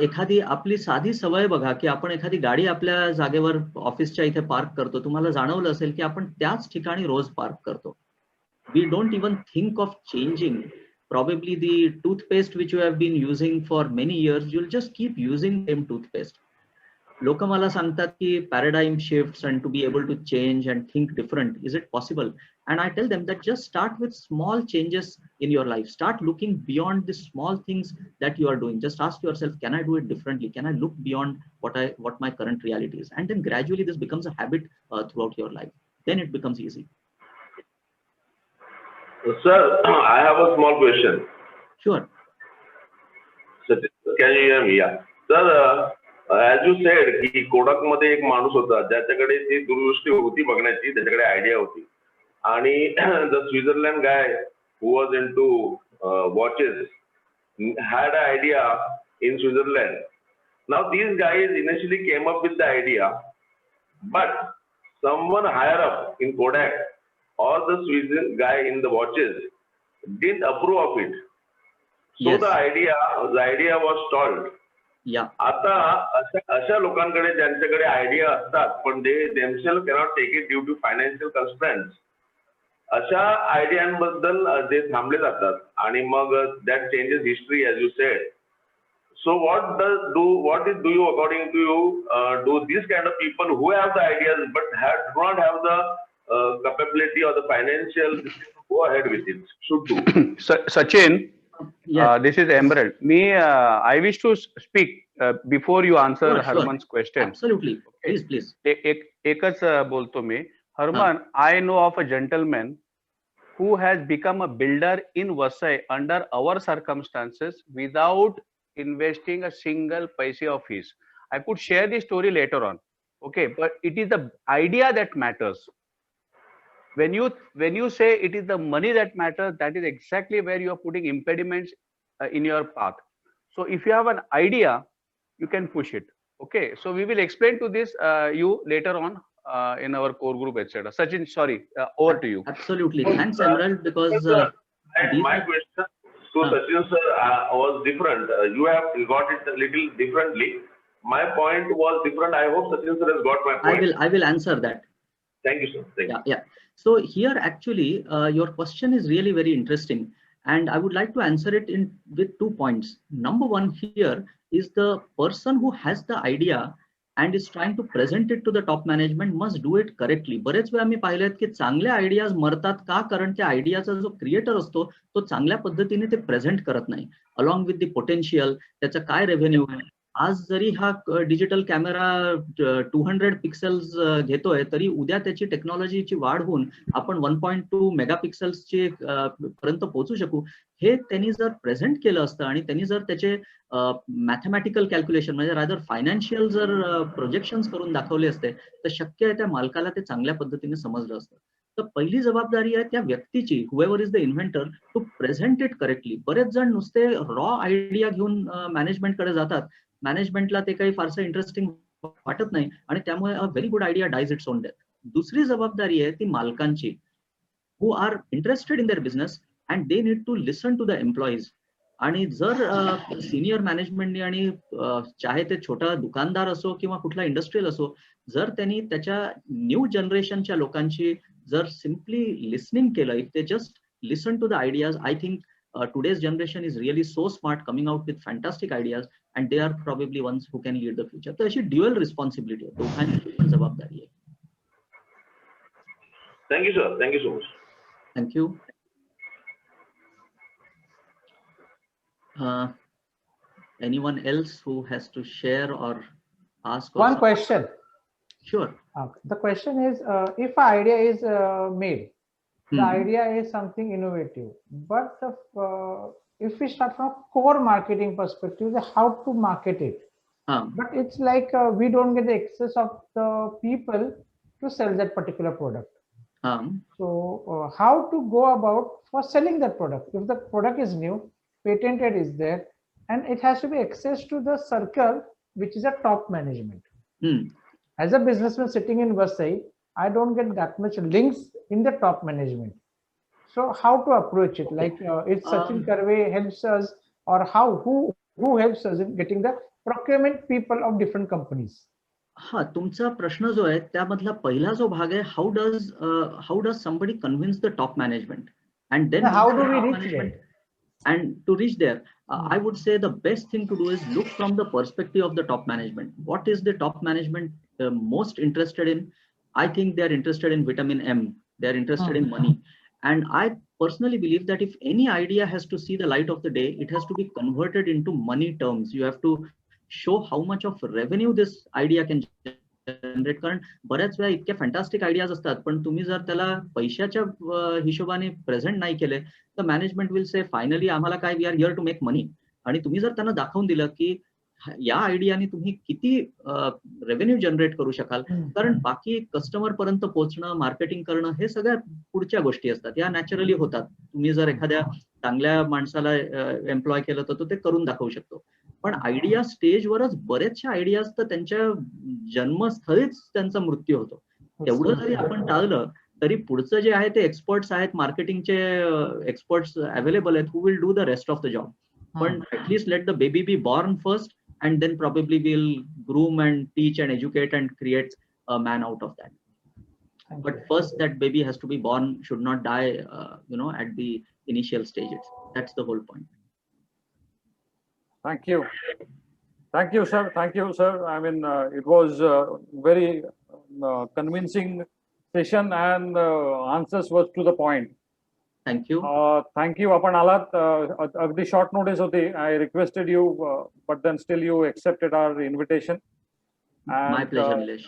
एखादी आपली साधी सवय बघा की आपण एखादी गाडी आपल्या जागेवर ऑफिसच्या इथे पार्क करतो. तुम्हाला जाणवलं असेल की आपण त्याच ठिकाणी रोज पार्क करतो. We don't even think of changing. Probably the toothpaste which you have been using for many years, you'll just keep using same toothpaste. लोक मला सांगतात की paradigm shifts and to be able to change and think different, is it possible? And I tell them that just start with small changes in your life. Start looking beyond the small things that you are doing. Just ask yourself, can I do it differently? Can I look beyond what my current reality is? And then gradually this becomes a habit throughout your life. Then it becomes easy. Sir, I have a small question. Sure. Sir, can you hear me? Yeah. Sir, as you said की Kodak मध्ये एक माणूस होता ज्याच्याकडे ती दूरदृष्टी होती बघण्याची, त्याच्याकडे आयडिया होती. आणि the Switzerland guy who was into watches had an idea in Switzerland. Now these guys initially came up with the idea, but someone higher up in Kodak or the Swiss guy in the watches didn't approve of it. So Yes. the idea was stalled. Yeah. आता अशा लोकांकडे ज्यांच्याकडे idea असतात पण they themselves cannot take it due to financial constraints, अशा आयडियांबद्दल ते थांबले जातात आणि मग that changes history as you said. So what do you according to you do these kind of people who have the ideas but do not have the capability or the financial to go ahead with it should do? Sachin, Yes. this is Emerald. I wish to speak before you answer Sure, sure. Harman's question. Absolutely. Please. एकच बोलतो मी. Harman, I know of a gentleman who has become a builder in Vasai under our circumstances without investing a single paise of his. I could share the story later on. Okay, but it is the idea that matters. When you say it is the money that matters, that is exactly where you are putting impediments in your path. So if you have an idea, you can push it. Okay, so we will explain to this you later on in our core group, etc. Sachin, sorry, over to you. Absolutely. Thanks, Emerald, because My question to Sachin sir was different. You have got it a little differently. My point was different. I hope Sachin sir has got my point. I will answer that. Thank you, sir. Thank you. Yeah. So here actually your question is really very interesting, and I would like to answer it with 2 points. Number one here is the person who has the idea and is trying to present it to the top management must do it correctly. बरेच वेळा मी पाहिलेत की चांगले ideas मरतात का, कारण त्या आयडियाचा जो क्रिएटर असतो तो चांगल्या पद्धतीने ते प्रेझेंट करत नाही अलॉंग विथ द पोटेन्शियल, त्याचा काय रेव्हेन्यू आहे. आज जरी हा डिजिटल कॅमेरा 200 पिक्सेल्स घेतोय तरी उद्या त्याची टेक्नॉलॉजीची वाढ होऊन आपण 1.2 मेगापिक्सेल्सची पर्यंत पोहोचू शकू. हे त्यांनी जर प्रेझेंट केलं असतं आणि त्यांनी जर त्याचे मॅथमॅटिकल कॅल्क्युलेशन म्हणजे रादर फायनान्शियल जर प्रोजेक्शन्स करून दाखवले असते तर शक्य आहे त्या मालकाला ते चांगल्या पद्धतीने समजलं असतं. तर पहिली जबाबदारी आहे त्या व्यक्तीची, whoever is the inventor, to present it correctly. बरेच जण नुसते रॉ आयडिया घेऊन मॅनेजमेंटकडे जातात, मॅनेजमेंटला ते काही फारसं इंटरेस्टिंग वाटत नाही आणि त्यामुळे a very good idea dies its own death. दुसरी जबाबदारी आहे ती मालकांची, who are interested in their business and they need to listen to the employees. आणि जर सिनियर मॅनेजमेंटने आणि चाहे ते छोटा दुकानदार असो किंवा कुठला इंडस्ट्रियल असो, जर त्यांनी त्याच्या न्यू जनरेशनच्या लोकांची जर सिम्पली लिसनिंग केलं, if they just listen to the ideas, I think today's generation is really so smart, coming out with fantastic ideas, and they are probably ones who can lead the future. So अशी dual responsibility आहे, दोघांची पण जबाबदारी आहे. Thank you, sir. Thank you so much. Thank you. Anyone else who has to share or ask? One question. Sure. The question is, if an idea is made, the idea is something innovative, but if we start from core marketing perspective, how to market it. But it's like we don't get the access of the people to sell that particular product. So how to go about for selling that product? If the product is new, patented is there, and it has to be access to the circle which is a top management. As a businessman sitting in Vasai, I don't get that much links in the top management. So how to approach it? Like if Sachin Karve helps us, or who helps us in getting the procurement people of different companies? हा तुमचा प्रश्न जो आहे त्यामधला पहिला जो भाग आहे, how does somebody convince the top management, and then how do we reach there? And to reach there, I would say the best thing to do is look from the perspective of the top management. What is the top management most interested in? I think they are interested in vitamin M. They are interested in money. And I personally believe that if any idea has to see the light of the day, it has to be converted into money terms. You have to show how much of revenue this idea can generate. कारण बऱ्याच वेळा इतक्या fantastic ideas असतात, पण तुम्ही जर त्याला पैशाच्या हिशोबाने प्रेझेंट नाही केले तर मॅनेजमेंट विल से फायनली आम्हाला काय, we are here to make money. आणि तुम्ही जर त्यांना दाखवून दिलं की या आयडियाने तुम्ही किती रेव्हेन्यू जनरेट करू शकाल, कारण बाकी कस्टमर पर्यंत पोहोचणं, मार्केटिंग करणं हे सगळ्या पुढच्या गोष्टी असतात, या नॅचरली होतात. तुम्ही जर एखाद्या चांगल्या माणसाला एम्प्लॉय केलं तर तो ते करून दाखवू शकतो. पण आयडिया स्टेजवरच बरेचशा आयडियाज तर त्यांच्या जन्मस्थळीच त्यांचा मृत्यू होतो. तेवढं जरी आपण टाळलं तरी पुढचं जे आहे ते एक्सपर्ट्स आहेत, मार्केटिंगचे एक्सपर्ट्स अवेलेबल आहेत, who will do the rest of the job. पण at least let the baby be born first and then probably we'll groom and teach and educate and create a man out of that. But first that baby has to be born, should not die at the initial stages. That's the whole point. Thank you, sir. Thank you, sir. I mean, it was very convincing session and answers was to the point. Thank you. Thank you. आपण आलात, अगदी short notice होती. I requested you, but then still you accepted our invitation. And, my pleasure, Nilesh.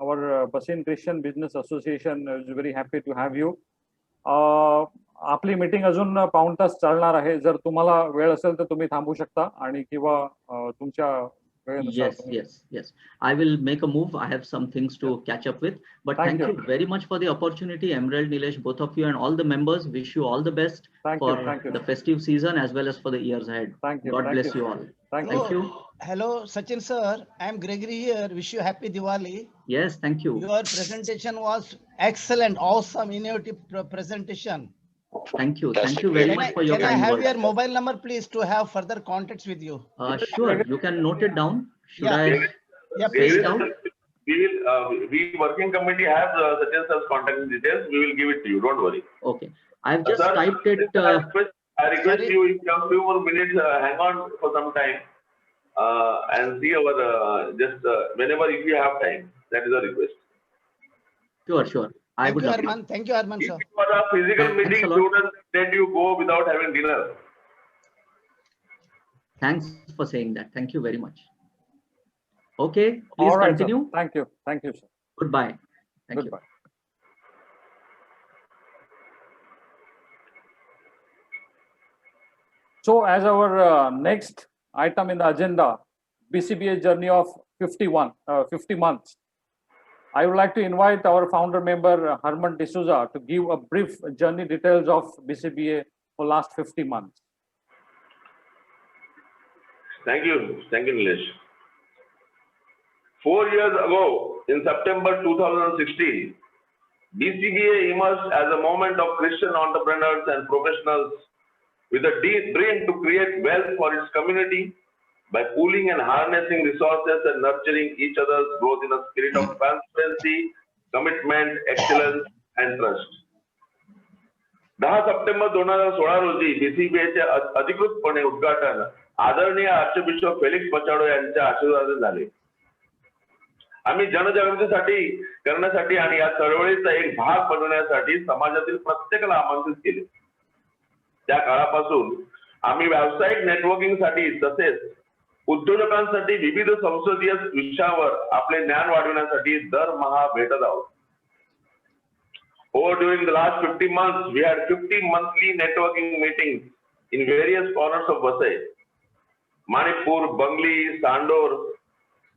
Our Bassein Christian Business Association is very happy to have you. आपली meeting अजून पाऊण तास चालणार आहे. जर तुम्हाला वेळ असेल तर तुम्ही थांबू शकता आणि किंवा तुमच्या Yes. I will make a move. I have some things to catch up with. But thank you very much for the opportunity, Emerald, Nilesh, both of you, and all the members. Wish you all the best for the festive season as well as for the years ahead. Thank you. God bless you all. Thank you. Hello, Sachin sir. I am Gregory here. Wish you happy Diwali. Yes, thank you. Your presentation was excellent, awesome, innovative presentation. Thank you very much for your kind words. Can I have your mobile number, please, to have further contacts with you? Sure, you can note it down. Should I? Yeah, please. Down? We working committee has Sachin sir's contact details. We will give it to you. Don't worry. Okay. I've just Sir, typed it. I request you, if you have a few more minutes, hang on for some time and see our just whenever if you have time. That is a request. Sure. Thank you, Arman. Thank you, Arman, sir. For a physical meeting, students let you go without having dinner. Thanks for saying that. Thank you very much. Okay, please continue. Sir. Thank you, sir. Goodbye. Thank you. So, as our next item in the agenda, BCBA journey of 50 months. I would like to invite our founder member Herman D'Souza to give a brief journey details of BCBA for last 50 months. Thank you, Nilesh. 4 years ago, in September 2016, BCBA emerged as a moment of Christian entrepreneurs and professionals with a deep dream to create wealth for its community by pooling and harnessing resources and nurturing each other's growth in a spirit of transparency, commitment, excellence, and trust. 10 September 2016 रोजी बीसीबीएचे अधिकृतपणे उद्घाटन आदरणीय archbishop Felix Machado यांच्या आशीर्वादाने झाले. आम्ही जनजागृतीसाठी करण्यासाठी आणि या चळवळीचा एक भाग बनवण्यासाठी समाजातील प्रत्येकाला आमंत्रित केले. त्या काळापासून आम्ही व्यावसायिक नेटवर्किंगसाठी तसेच उद्योजकांसाठी विविध संसदीय विषयावर आपले ज्ञान वाढवण्यासाठी दरमहा भेटत आहोत. During the last 50 months, we had 50 monthly networking meetings in various corners of Vasai, Manipur, Bangli, Sandor,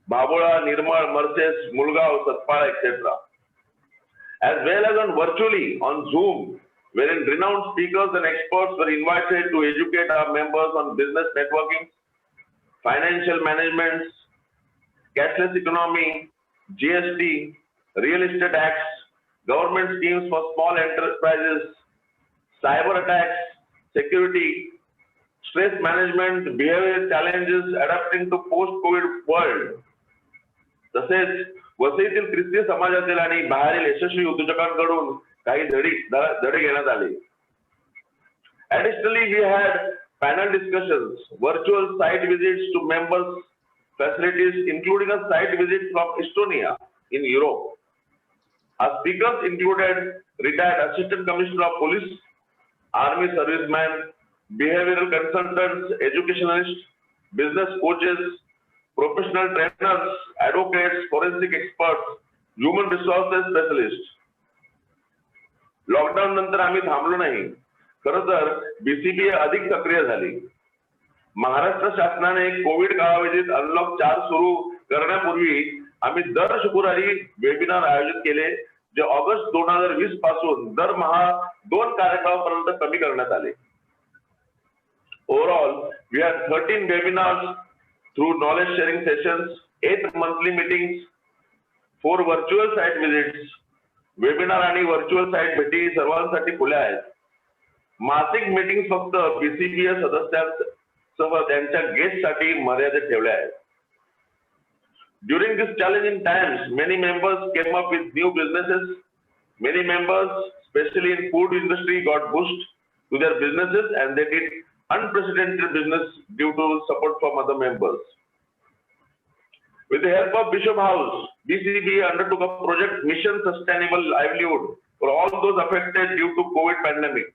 Babula, Nirmal, Marses, Mulgaon, Satpara, etc. As well as virtually on Zoom, wherein renowned speakers and experts were invited to educate our members on business networking, financial management, cashless economy, GST, real estate acts, government schemes for small enterprises, cyber attacks, security, stress management, behavioral challenges adapting to post-COVID world. तसेच वसईतील ख्रिस्ती समाजातील आणि बाहेरील यशस्वी उद्योजकांकडून काही धडे घेण्यात आले. Additionally, we had panel discussions, virtual site visits to members' facilities, including a site visit from Estonia in Europe. Our speakers included retired Assistant Commissioner of Police, Army servicemen, behavioral consultants, educationalists, business coaches, professional trainers, advocates, forensic experts, human resources specialists. Lockdown नंतर आम्ही थांबलो नाही. खरं तर बीसीबीए अधिक सक्रिय झाली. महाराष्ट्र शासनाने कोविड कालावधीत अनलॉक 4 सुरू करण्यापूर्वी आम्ही दर शुक्रवारी वेबिनार आयोजित केले, जे ऑगस्ट 2020 पासून दरमहा 2 कार्यक्रमापर्यंत कमी करण्यात आले. Overall, we had 13 webinars through knowledge sharing sessions, 8 monthly meetings, 4 virtual site visits. Webinar आणि व्हर्च्युअल साइट भेटी सर्वांसाठी खुल्या आहेत. मासिक मीटिंग फक्त बीसीबीए सदस्यांसह त्यांच्या गेस्टसाठी मर्यादित ठेवल्या आहेत. During these challenging times, many members came up with new businesses. Many members, especially in food industry, got boost to their businesses and they did unprecedented business due to support from other members. With the help of Bishop House, BCBA undertook a project Mission Sustainable Livelihood for all those affected due to COVID pandemic.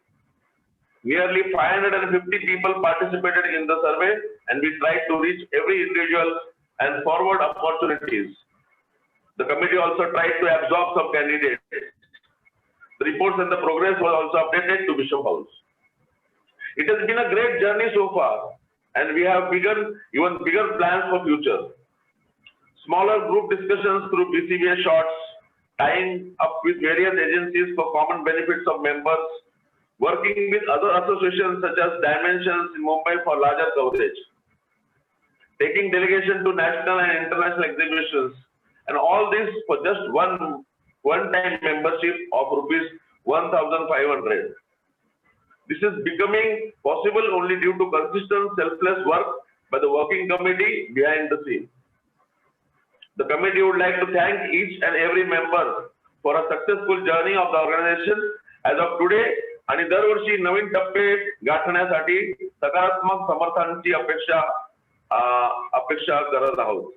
Nearly 550 people participated in the survey and we tried to reach every individual and forward opportunities. The committee also tried to absorb some candidates. The reports and the progress was also updated to Bishop House. It has been a great journey so far and we have begun even bigger plans for future. Smaller group discussions through BCBA shorts, tying up with various agencies for common benefits of members, working with other associations such as Dimensions in Mumbai for larger coverage, taking delegation to national and international exhibitions, and all this for just one-time membership of rupees 1,500. This is becoming possible only due to consistent selfless work by the working committee behind the scene. The committee would like to thank each and every member for a successful journey of the organization as of today आणि दरवर्षी नवीन टप्पे गाठण्यासाठी सकारात्मक समर्थनाची अपेक्षा करत आहोत.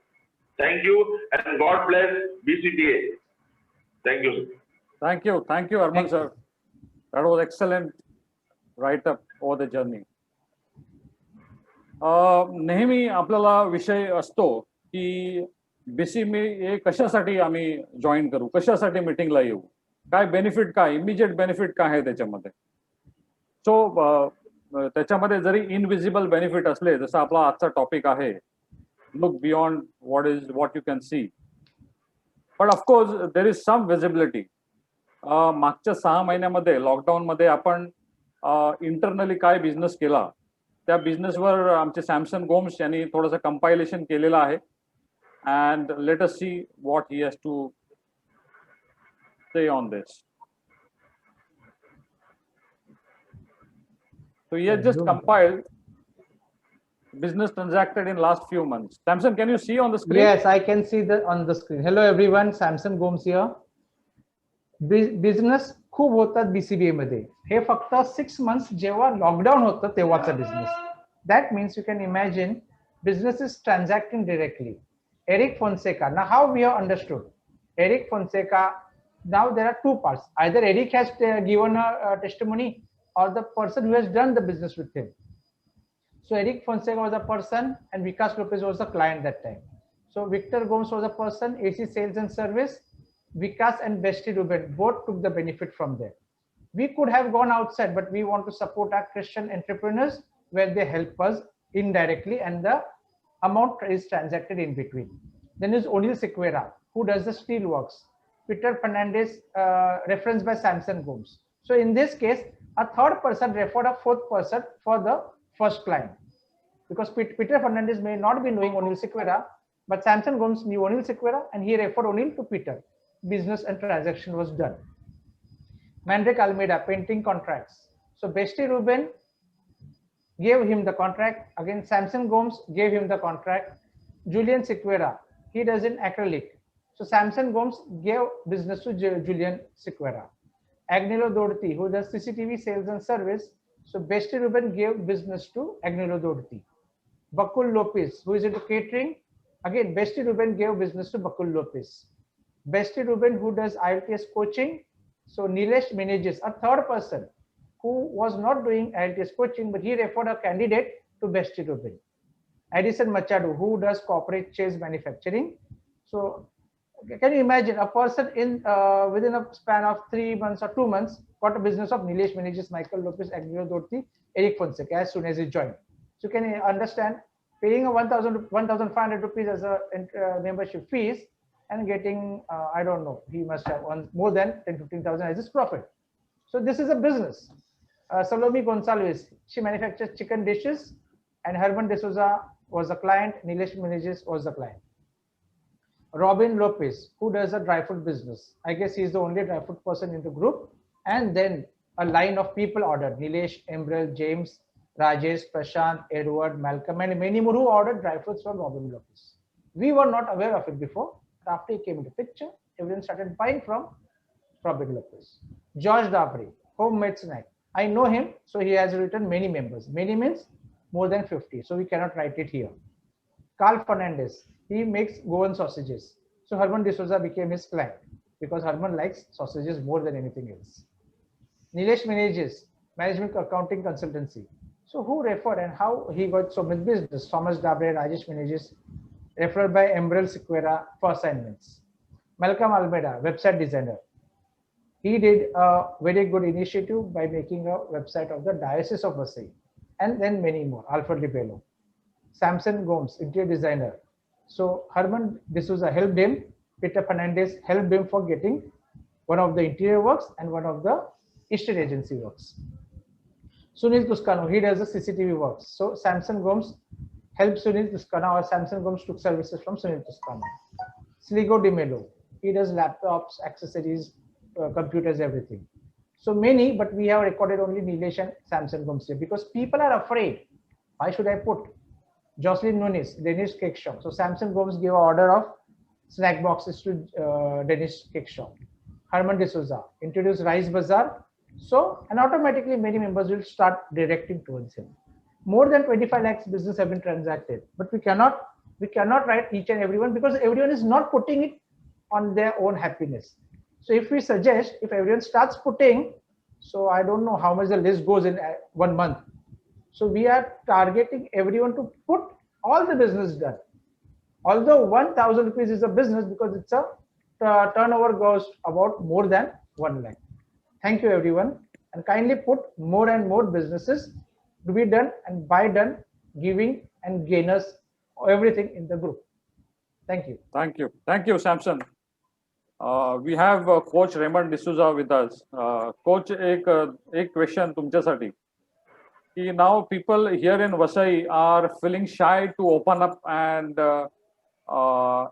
Thank you and God bless BCBA. Thank you. Thank you, Arman sir. That was excellent write-up over the journey. नेहमी आपल्याला विषय असतो की बीसीबीए कशासाठी आम्ही जॉईन करू, कशासाठी मीटिंगला येऊ, काय बेनिफिट, काय इमिजिएट बेनिफिट काय आहे त्याच्यामध्ये. सो त्याच्यामध्ये जरी इनविजिबल बेनिफिट असले, जसं आपला आजचा टॉपिक आहे look beyond what you can see, but of course there is some visibility. मागच्या 6 महिन्यामध्ये लॉकडाऊनमध्ये आपण इंटरनली काय बिझनेस केला त्या बिझनेसवर आमचे सॅमसन गोम्स यांनी थोडंसं कंपायलेशन केलेलं आहे. And let us see what he has to say on this. So he has just compiled business transacted in last few months. Samson, can you see on the screen? Yes, I can see on the screen. Hello everyone, Samson Gomes here. Business खूप होतात BCBA मध्ये. हे फक्त 6 months जेव्हा lockdown होतं तेव्हाचा business. That means you can imagine business is transacting directly. Eric Fonseca. Now, how we have understood Eric Fonseca? Now there are 2 parts. Either Eric has given a testimony, or the person who has done the business with him. So Eric Fonseca was a person, and Vikas Lopez was a client that time. So Victor Gomes was a person, AC Sales and Service. Vikas and Bestie Ruben both took the benefit from there. We could have gone outside, but we want to support our Christian entrepreneurs where they help us indirectly, and the amount is transacted in between. Then is O'Neill Sequeira, who does the steel works. Peter Fernandez, referenced by Samson Gomes. So in this case, a third person referred a fourth person for the first client, because Peter Fernandez may not be knowing O'Neill Sequeira, but Samson Gomes knew O'Neill Sequeira and he referred O'Neill to Peter. Business and transaction was done. Mandrake Almeida, painting contracts. So Bestie Ruben gave him the contract. Again, Samson Gomes gave him the contract. Julian Sequeira, he does in acrylic. So Samson Gomes gave business to Julian Sequeira. Agnello Dodti, who does CCTV sales and service. So Bestie Ruben gave business to Agnello Dodti. Bakul Lopez, who is into catering. Again, Bestie Ruben gave business to Bakul Lopez. Bestie Ruben, who does IELTS coaching. So Nilesh manages, a third person who was not doing IELTS coaching, but he referred a candidate to Bestie Ruben. Edison Machado, who does corporate chase manufacturing. So can you imagine a person in within a span of 3 months or 2 months got a business of Nilesh manages, Michael Lopez, Agnello Dodti, Eric Fonseca as soon as he joined. So you can understand paying a 1,500 rupees as a membership fees and getting, I don't know, he must have more than 10-15,000 as his profit. So this is a business. Salome Gonsalves, she manufactures chicken dishes, and Herman D'Souza was the client, Nilesh Menezes was the client. Robin Lopez, who does a dry fruit business. I guess he is the only dry fruit person in the group. And then a line of people ordered, Nilesh, Embrel, James, Rajesh, Prashant, Edward, Malcolm, and many more who ordered dry fruits from Robin Lopez. We were not aware of it before. After he came into picture, everyone started buying from Robin Lopez. George Dabri, homemade snack. I know him, so he has written many members. Many means more than 50, so we cannot write it here. Carl Fernandez, he makes Goan sausages. So Herman D'Souza became his client because Herman likes sausages more than anything else. Nilesh Menezes, management accounting consultancy. So who referred and how he got so much business? Thomas Dabre, Rajesh Menezes, referred by Embrel Sequeira for assignments. Malcolm Almeida, website designer. He did a very good initiative by making a website of the Diocese of Vasai, and then many more. Alfred Libello. Samson Gomes, interior designer. So Herman D'Souza helped him. Peter Fernandez helped him for getting one of the interior works and one of the estate agency works. Sunil Tuscano, he does the CCTV works. So Samson Gomes helped Sunil Tuscano, or Samson Gomes took services from Sunil Tuscano. Sligo Di Mello, he does laptops, accessories, computers, everything. So many, but we have recorded only Nilesh and Samson Gomes here because people are afraid. Why should I put? Jocelyn Nunes, Danish Cake Shop. So Samson Gomes gave an order of snack boxes to Danish Cake Shop. Herman D'Souza introduced Rice Bazaar. So, and automatically many members will start directing towards him. More than 25 lakhs business have been transacted, but we cannot write each and everyone because everyone is not putting it on their own happiness. So if we suggest, if everyone starts putting, so I don't know how much the list goes in 1 month. So we are targeting everyone to put all the business done. Although 1,000 rupees is a business because it's a turnover goes about more than 1 lakh. Thank you everyone, and kindly put more and more businesses to be done and by done, giving and gainers, everything in the group. Thank you. Thank you. Thank you, Samson. We have Coach Raymond D'Souza with us. Coach, एक question तुमच्यासाठी. Now people here in Vasai are feeling shy to open up and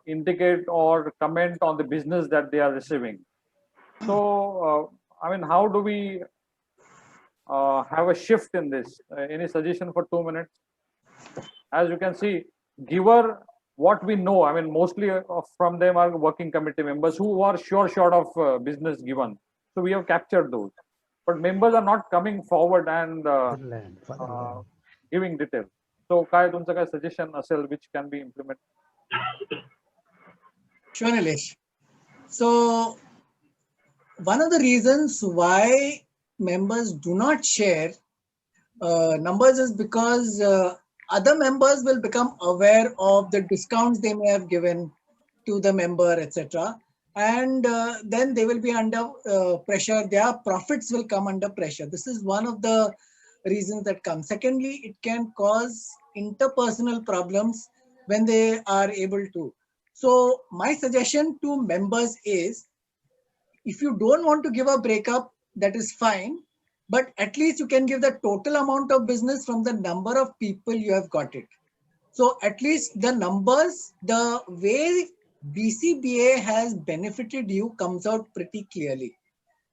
indicate or comment on the business that they are receiving. So, I mean, how do we have a shift in this? Any suggestion for 2 minutes? As you can see, giver what we know, I mean, mostly from them are working committee members who are short of business given. So we have captured those. But members are not coming forward and giving detail. So काय तुमचं काय suggestion असेल which can be implemented? Sure, Nilesh. So one of the reasons why members do not share numbers is because other members will become aware of the discounts they may have given to the member, etc. And then they will be under pressure. Their profits will come under pressure. This is one of the reasons that come. Secondly, it can cause interpersonal problems when they are able to. So my suggestion to members is, if you don't want to give a breakup, that is fine, but at least you can give the total amount of business from the number of people you have got it. So at least the numbers, the way BCBA has benefited you comes out pretty clearly.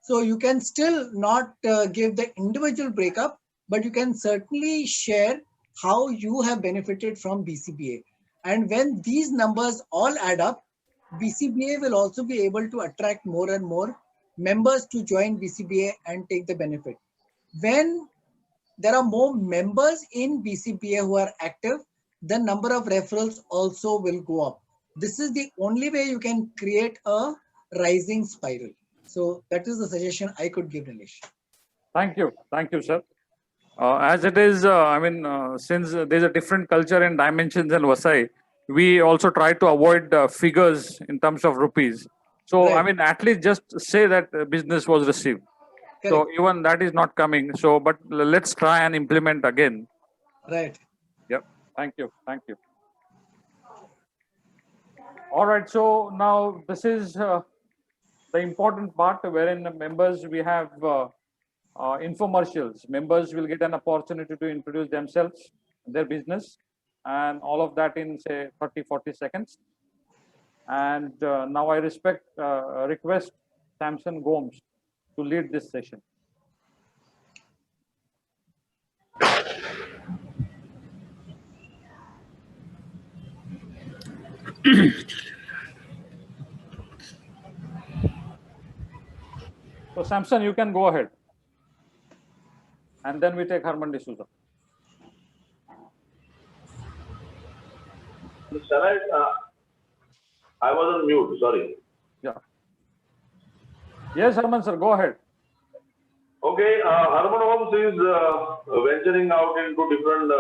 So you can still not give the individual breakup, but you can certainly share how you have benefited from BCBA. And when these numbers all add up, BCBA will also be able to attract more and more members to join BCBA and take the benefit. When there are more members in BCBA who are active, the number of referrals also will go up. This is the only way you can create a rising spiral. So that is the suggestion I could give, Nilesh. Thank you, sir. As it is, I mean, since there's a different culture and dimensions in Vasai, we also try to avoid figures in terms of rupees. So, right. I mean, at least just say that business was received. Correct. So even that is not coming. So, but let's try and implement again. Right. Thank you. Thank you. All right. So now this is the important part wherein the members, we have infomercials. Members will get an opportunity to introduce themselves, their business, and all of that in say 30-40 seconds. And now I request Samson Gomes to lead this session. So Samson, you can go ahead. And then we take Herman D'Souza. Shall I was on mute, sorry. Yeah. Yes, Herman sir, go ahead. Okay, Herman Homes is venturing out into different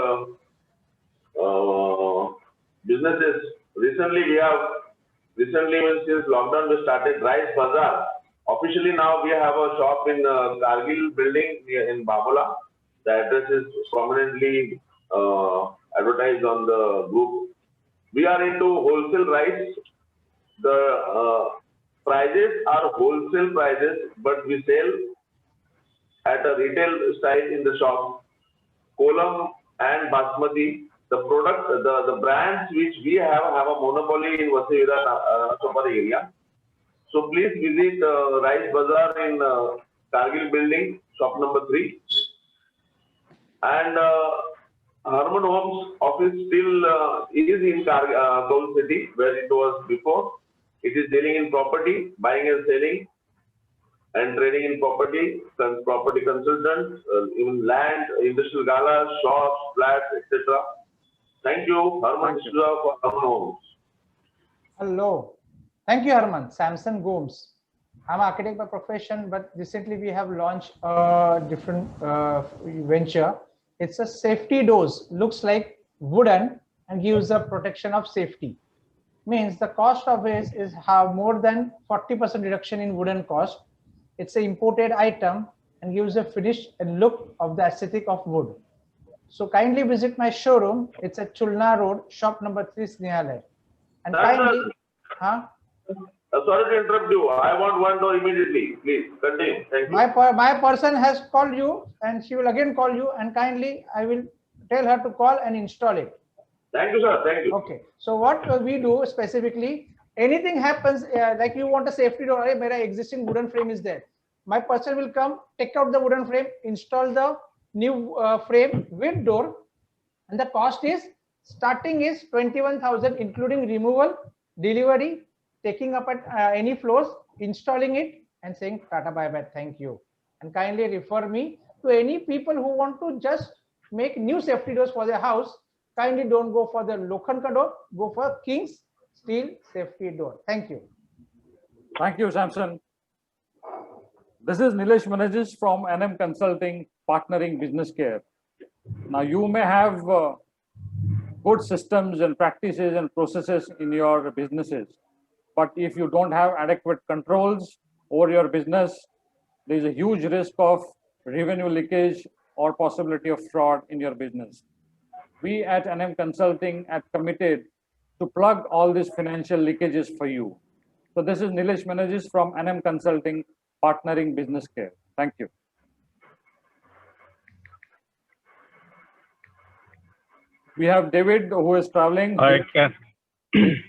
businesses. Recently, since lockdown, we started Rice Bazaar. Officially now we have a shop in Kargil building in Babola. The address is prominently advertised on the group. We are into wholesale rice. The prices are wholesale prices, but we sell at a retail style in the shop. Kolam and Basmati, the product, the brands which we have a monopoly in Vasai Virar Sopari area. So please visit Rice Bazaar in Kargil building, shop number 3. And Herman Homes office still is in Kaul City, where it was before. It is dealing in property, buying and selling, and trading in property, property consultants, even land, industrial galas, shops, flats, etc. Thank you, Herman D'Souza for Herman Homes. Hello. Thank you, Herman. Samson Gomes. I'm an architect by profession, but recently we have launched a different venture. It's a safety doors, looks like wooden and gives the protection of safety. Means the cost of it is have more than 40% reduction in wooden cost. It's an imported item and gives a finish and look of the aesthetic of wood. So kindly visit my showroom. It's at Chulna Road, shop number 3, Snehalay. And kindly, sorry to interrupt you. I want one door immediately. Please continue. Thank you. My person has called you, and she will again call you. And kindly, I will tell her to call and install it. Thank you, sir. Thank you. Okay. So what we do specifically, anything happens, like you want a safety door, my existing wooden frame is there. My person will come, take out the wooden frame, install the new frame with door, and the cost is starting is 21,000, including removal, delivery, taking up at any floors, installing it, and saying Tata bye bye, thank you. And kindly refer me to any people who want to just make new safety doors for their house. Kindly don't go for the Lokhandka door, go for King's Steel safety door. Thank you. Thank you, Samson. This is Nilesh Manajis from NM Consulting, Partnering Business Care. Now, you may have good systems and practices and processes in your businesses, but if you don't have adequate controls over your business, there is a huge risk of revenue leakage or possibility of fraud in your business. We at NM Consulting are committed to plug all these financial leakages for you. So this is Nilesh Manajis from NM Consulting, Partnering Business Care. Thank you. We have David, who is traveling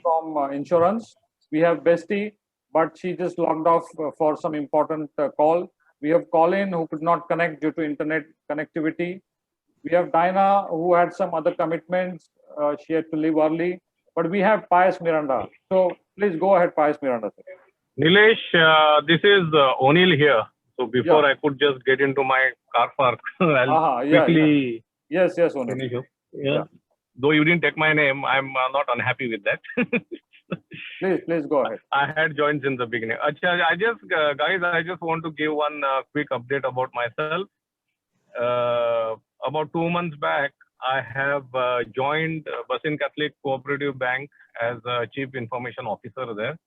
from insurance. We have Bestie, but she just logged off for some important call. We have Colin, who could not connect due to internet connectivity. We have Dinah, who had some other commitments. She had to leave early. But we have Pius Miranda. So please go ahead, Pius Miranda. Nilesh, this is O'Neill here. So before I could just get into my car park, I'll quickly Yes, O'Neill. Though you didn't take my name, I'm not unhappy with that. Please go ahead. I had joined in the beginning. I just want to give one quick update about myself. About 2 months back, I have joined Basin Catholic Cooperative Bank as a Chief Information Officer there.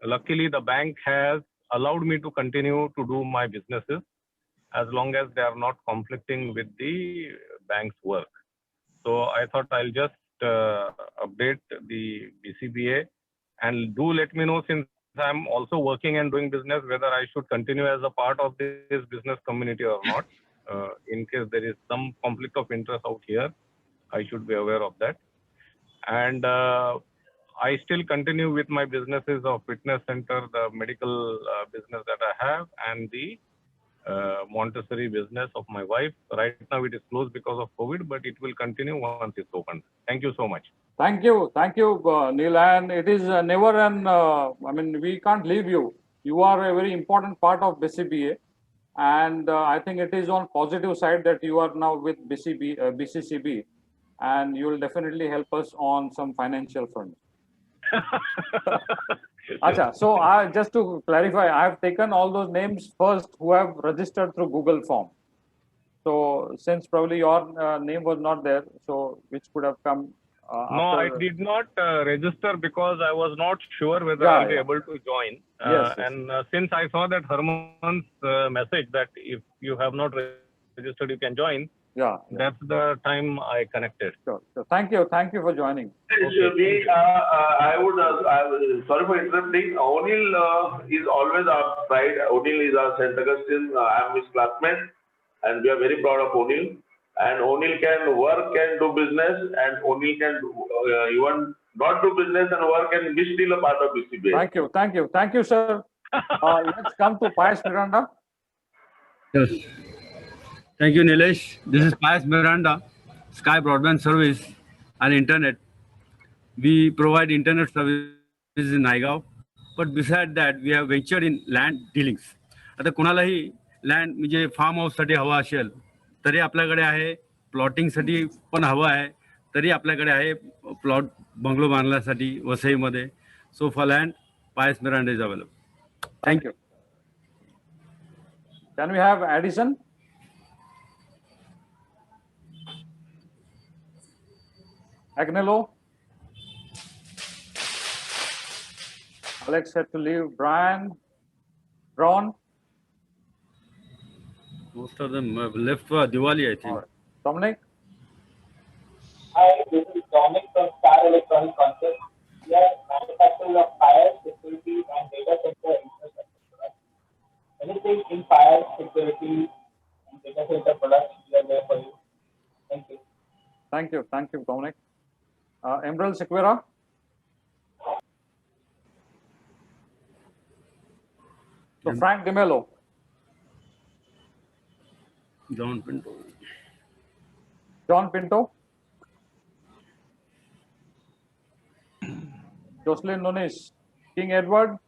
Luckily, the bank has allowed me to continue to do my businesses as long as they are not conflicting with the banks work. So I thought I'll just update the BCBA, and do let me know, since I'm also working and doing business, whether I should continue as a part of this business community or not. In case there is some conflict of interest out here, I should be aware of that. And I still continue with my businesses of fitness center, the medical business that I have, and the Montessori business of my wife. Right now it is closed because of COVID, but it will continue once it's opened. Thank you so much. Thank you, Neil. And it is never I mean, we can't leave you. You are a very important part of BCBA. And I think it is on positive side that you are now with BCCB, and you will definitely help us on some financial front. Acha, so just to clarify, I have taken all those names first who have registered through Google form. So since probably your name was not there, so which could have come No, I did not register because I was not sure whether I'll be able to join. Yes. And since I saw that Herman's message that if you have not registered, you can join. That's the time I connected. Sure. Thank you for joining. Okay. I would sorry for interrupting. O'Neill is always our pride. O'Neill is our St. Augustine. I am his classmate, and we are very proud of O'Neill. And O'Neill can work and do business, and O'Neill can even not do business and work and be still a part of BCBA. Thank you, sir. Let's come to Pius Miranda. Yes. Thank you, Nilesh. This is Pius Miranda, Sky Broadband Service and Internet. We provide internet services in Naigaon, but beside that, we have ventured in land dealings. आता कोणालाही land म्हणजे farm हाऊससाठी हवा असेल तरी आपल्याकडे आहे, प्लॉटिंगसाठी पण हवा आहे तरी आपल्याकडे आहे, प्लॉट बंगलो बांधण्यासाठी वसईमध्ये. So for land, Pius Miranda is available. Thank you. Can we have Addison? Agnello? Alex had to leave. Brian? Ron? Most of them have left for Diwali, I think. Right. Dominic? Hi, this is Dominic from Star Electronic Concepts. We are manufacturers of fire, security, and data center infrastructure products. Anything in fire, security, and data center products, we are there for you. Thank you. Thank you, Dominic. Emerald Sequeira? So Frank DeMello? John Pinto. John Pinto? Jocelyn Nunes? King Edward?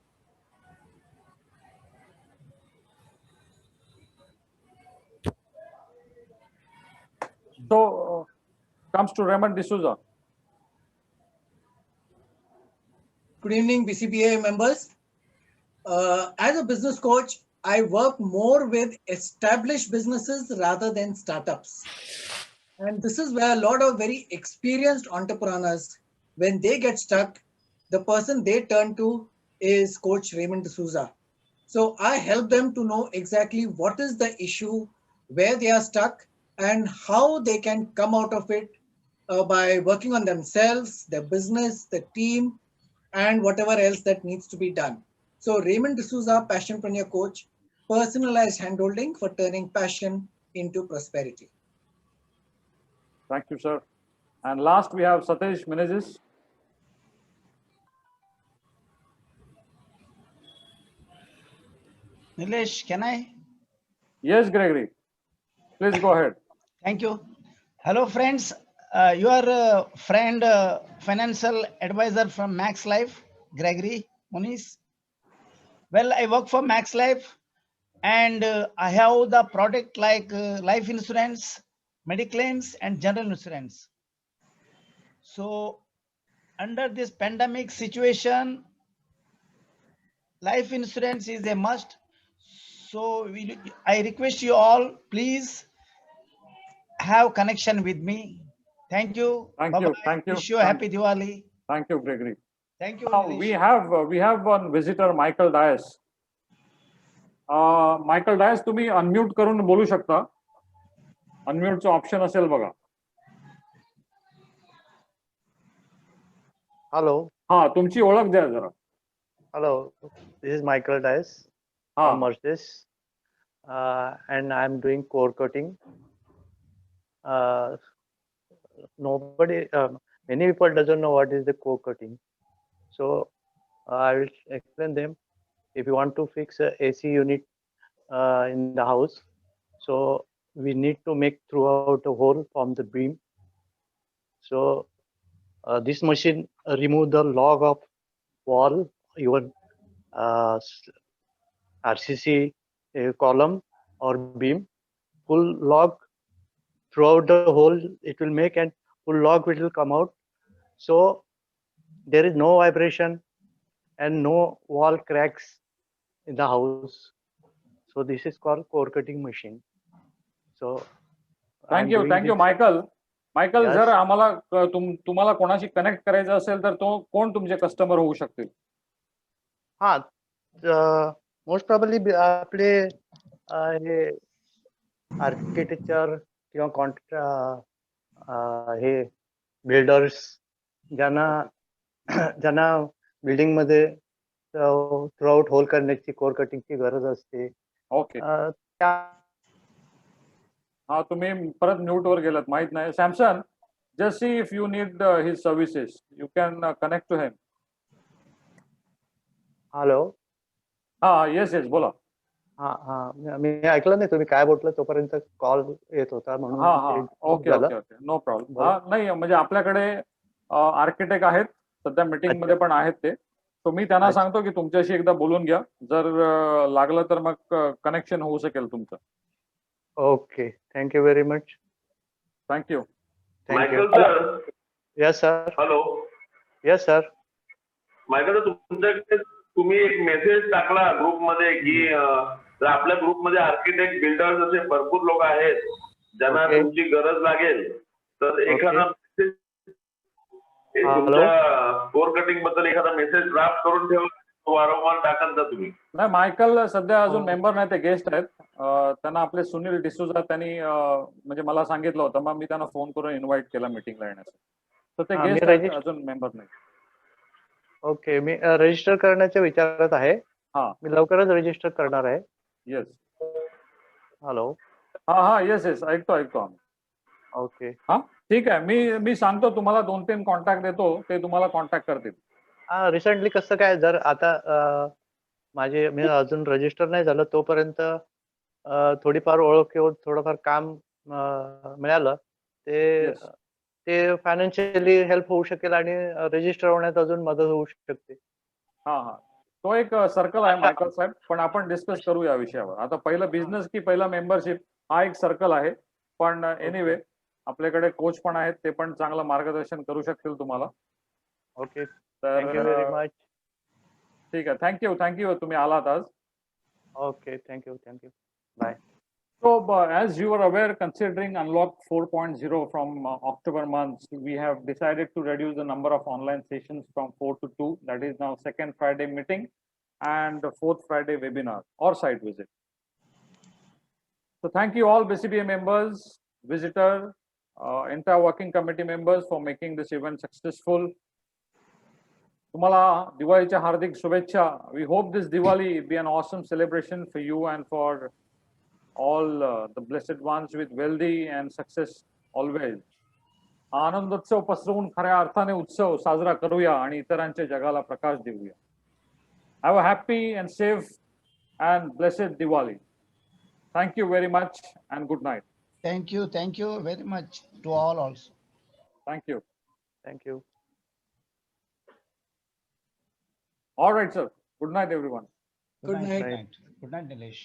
So comes to Raymond D'Souza. Good evening, BCBA members. As a business coach, I work more with established businesses rather than startups. And this is where a lot of very experienced entrepreneurs, when they get stuck, the person they turn to is Coach Raymond D'Souza. So I help them to know exactly what is the issue, where they are stuck, and how they can come out of it by working on themselves, their business, the team, and whatever else that needs to be done. So Raymond D'Souza, Passionpreneur Coach, personalized handholding for turning passion into prosperity. Thank you, sir. And last, we have Satish Menezes. Nilesh, can I? Yes, Gregory. Please go ahead. Thank you. Hello, friends. You are a friend, financial advisor from Max Life, Gregory Moniz. Well, I work for Max Life, and I have the product like life insurance, mediclaims, and general insurance. So under this pandemic situation, life insurance is a must. So I request you all, please have connection with me. Thank you. Thank you. Thank you. Wish you a happy Diwali. Thank you, Gregory. Thank you. Now, we have one visitor, Michael Dias. Michael Dias, तुम्ही unmute करून बोलू शकता. अनम्यूटचं option असेल बघा. Hello. हा, तुमची ओळख द्या जरा. Hello. This is Michael Dice from Mercedes, and I'm doing core cutting. Nobody, many people doesn't know what is the core cutting. So I will explain them. If you want to fix a AC unit in the house, so we need to make throughout a hole from the beam. So this machine remove the log of wall, even RCC column or beam. Full log throughout the hole it will make, and full log will come out. So there is no vibration and no wall cracks in the house. So this is called core cutting machine. So thank you Michael. जर आम्हाला तुम्हाला कोणाशी connect करायचं असेल तर तो कोण तुमचे कस्टमर होऊ शकतील? हा, मोस्ट प्रॉब्ली आपले हे आर्किटेक्चर किंवा हे बिल्डर्स ज्यांना बिल्डिंग मध्ये थ्रूआउट होल करण्याची कोर कटिंगची गरज असते. ओके. हा, तुम्ही परत म्यूट वर गेलात, माहित नाही. Samson, just see if you need his services, you can connect to him. Hello. हा, येस बोला. हा, मी ऐकलं नाही तुम्ही काय बोललं, तोपर्यंत कॉल येत होता म्हणून. Okay, no problem. हा, नाही म्हणजे आपल्याकडे आर्किटेक्ट आहेत सध्या, मीटिंग मध्ये पण आहेत ते. सो मी त्यांना सांगतो की तुमच्याशी एकदा बोलून घ्या, जर लागलं तर मग कनेक्शन होऊ शकेल तुमचं. Okay, thank you very much. Thank you. Michael sir. Yes sir. Hello. Yes sir. Michael sir, तुमच्याकडे तुम्ही एक मेसेज टाकला ग्रुपमध्ये की जर आपल्या ग्रुपमध्ये आर्किटेक्ट बिल्डर्स असे भरपूर लोक आहेत ज्यांना तुमची गरज लागेल, तर एखादा मेसेज तुमच्या कोर कटिंग बद्दल एखादा मेसेज ड्राफ्ट करून ठेवा, वारंवार टाकत जा तुम्ही. नाही, मायकल सध्या अजून मेंबर नाही, ते गेस्ट आहेत. त्यांना आपले सुनील डिसूजा त्यांनी म्हणजे मला सांगितलं होतं, मग मी त्यांना फोन करून इन्व्हाइट केला मीटिंगला येण्यासाठी. तर ते गेस्ट आहेत, अजून मेंबर नाही. ओके, मी रजिस्टर करण्याच्या विचारात आहे. मी लवकरच रजिस्टर करणार आहे. येस. हॅलो. हा, येस ऐकतो आम्ही. ओके. हा, ठीक आहे. मी सांगतो तुम्हाला, 2-3 कॉन्टॅक्ट देतो, ते तुम्हाला कॉन्टॅक्ट करतील. रिसेंटली कसं काय, जर आता मी अजून रजिस्टर नाही झालं, तोपर्यंत थोडीफार ओळख येऊन थोडंफार काम मिळालं ते फायनान्शियली हेल्प होऊ शकेल आणि रजिस्टर होण्यात अजून मदत होऊ शकते. हा, तो एक सर्कल आहे मायकल साहेब, पण आपण डिस्कस करू या विषयावर. आता पहिलं बिझनेस की पहिला मेंबरशिप, हा एक सर्कल आहे. पण एनिवे, आपल्याकडे कोच पण आहेत, ते पण चांगलं मार्गदर्शन करू शकतील तुम्हाला. Okay, thank you very much. ठीक आहे, थँक्यू तुम्ही आलात आज. Okay, thank you. Bye. So, as you are aware, considering Unlock 4.0 from October month, we have decided to reduce the number of online sessions from 4 to 2. That is now second Friday meeting and the fourth Friday webinar or site visit. So thank you all BCBA members, visitor, entire working committee members for making this event successful. Tumhala Diwaliच्या हार्दिक शुभेच्छा. We hope this Diwali be an awesome celebration for you and for all the blessed ones with wealthy and success always. आनंदोत्सव पसरवून खऱ्या अर्थाने उत्सव साजरा करूया आणि इतरांच्या जगाला प्रकाश देऊया. Have a happy and safe and blessed Diwali. Thank you very much and good night. Thank you very much to all also. Thank you. Thank you. All right, sir. Good night, everyone. Good night, Nilesh.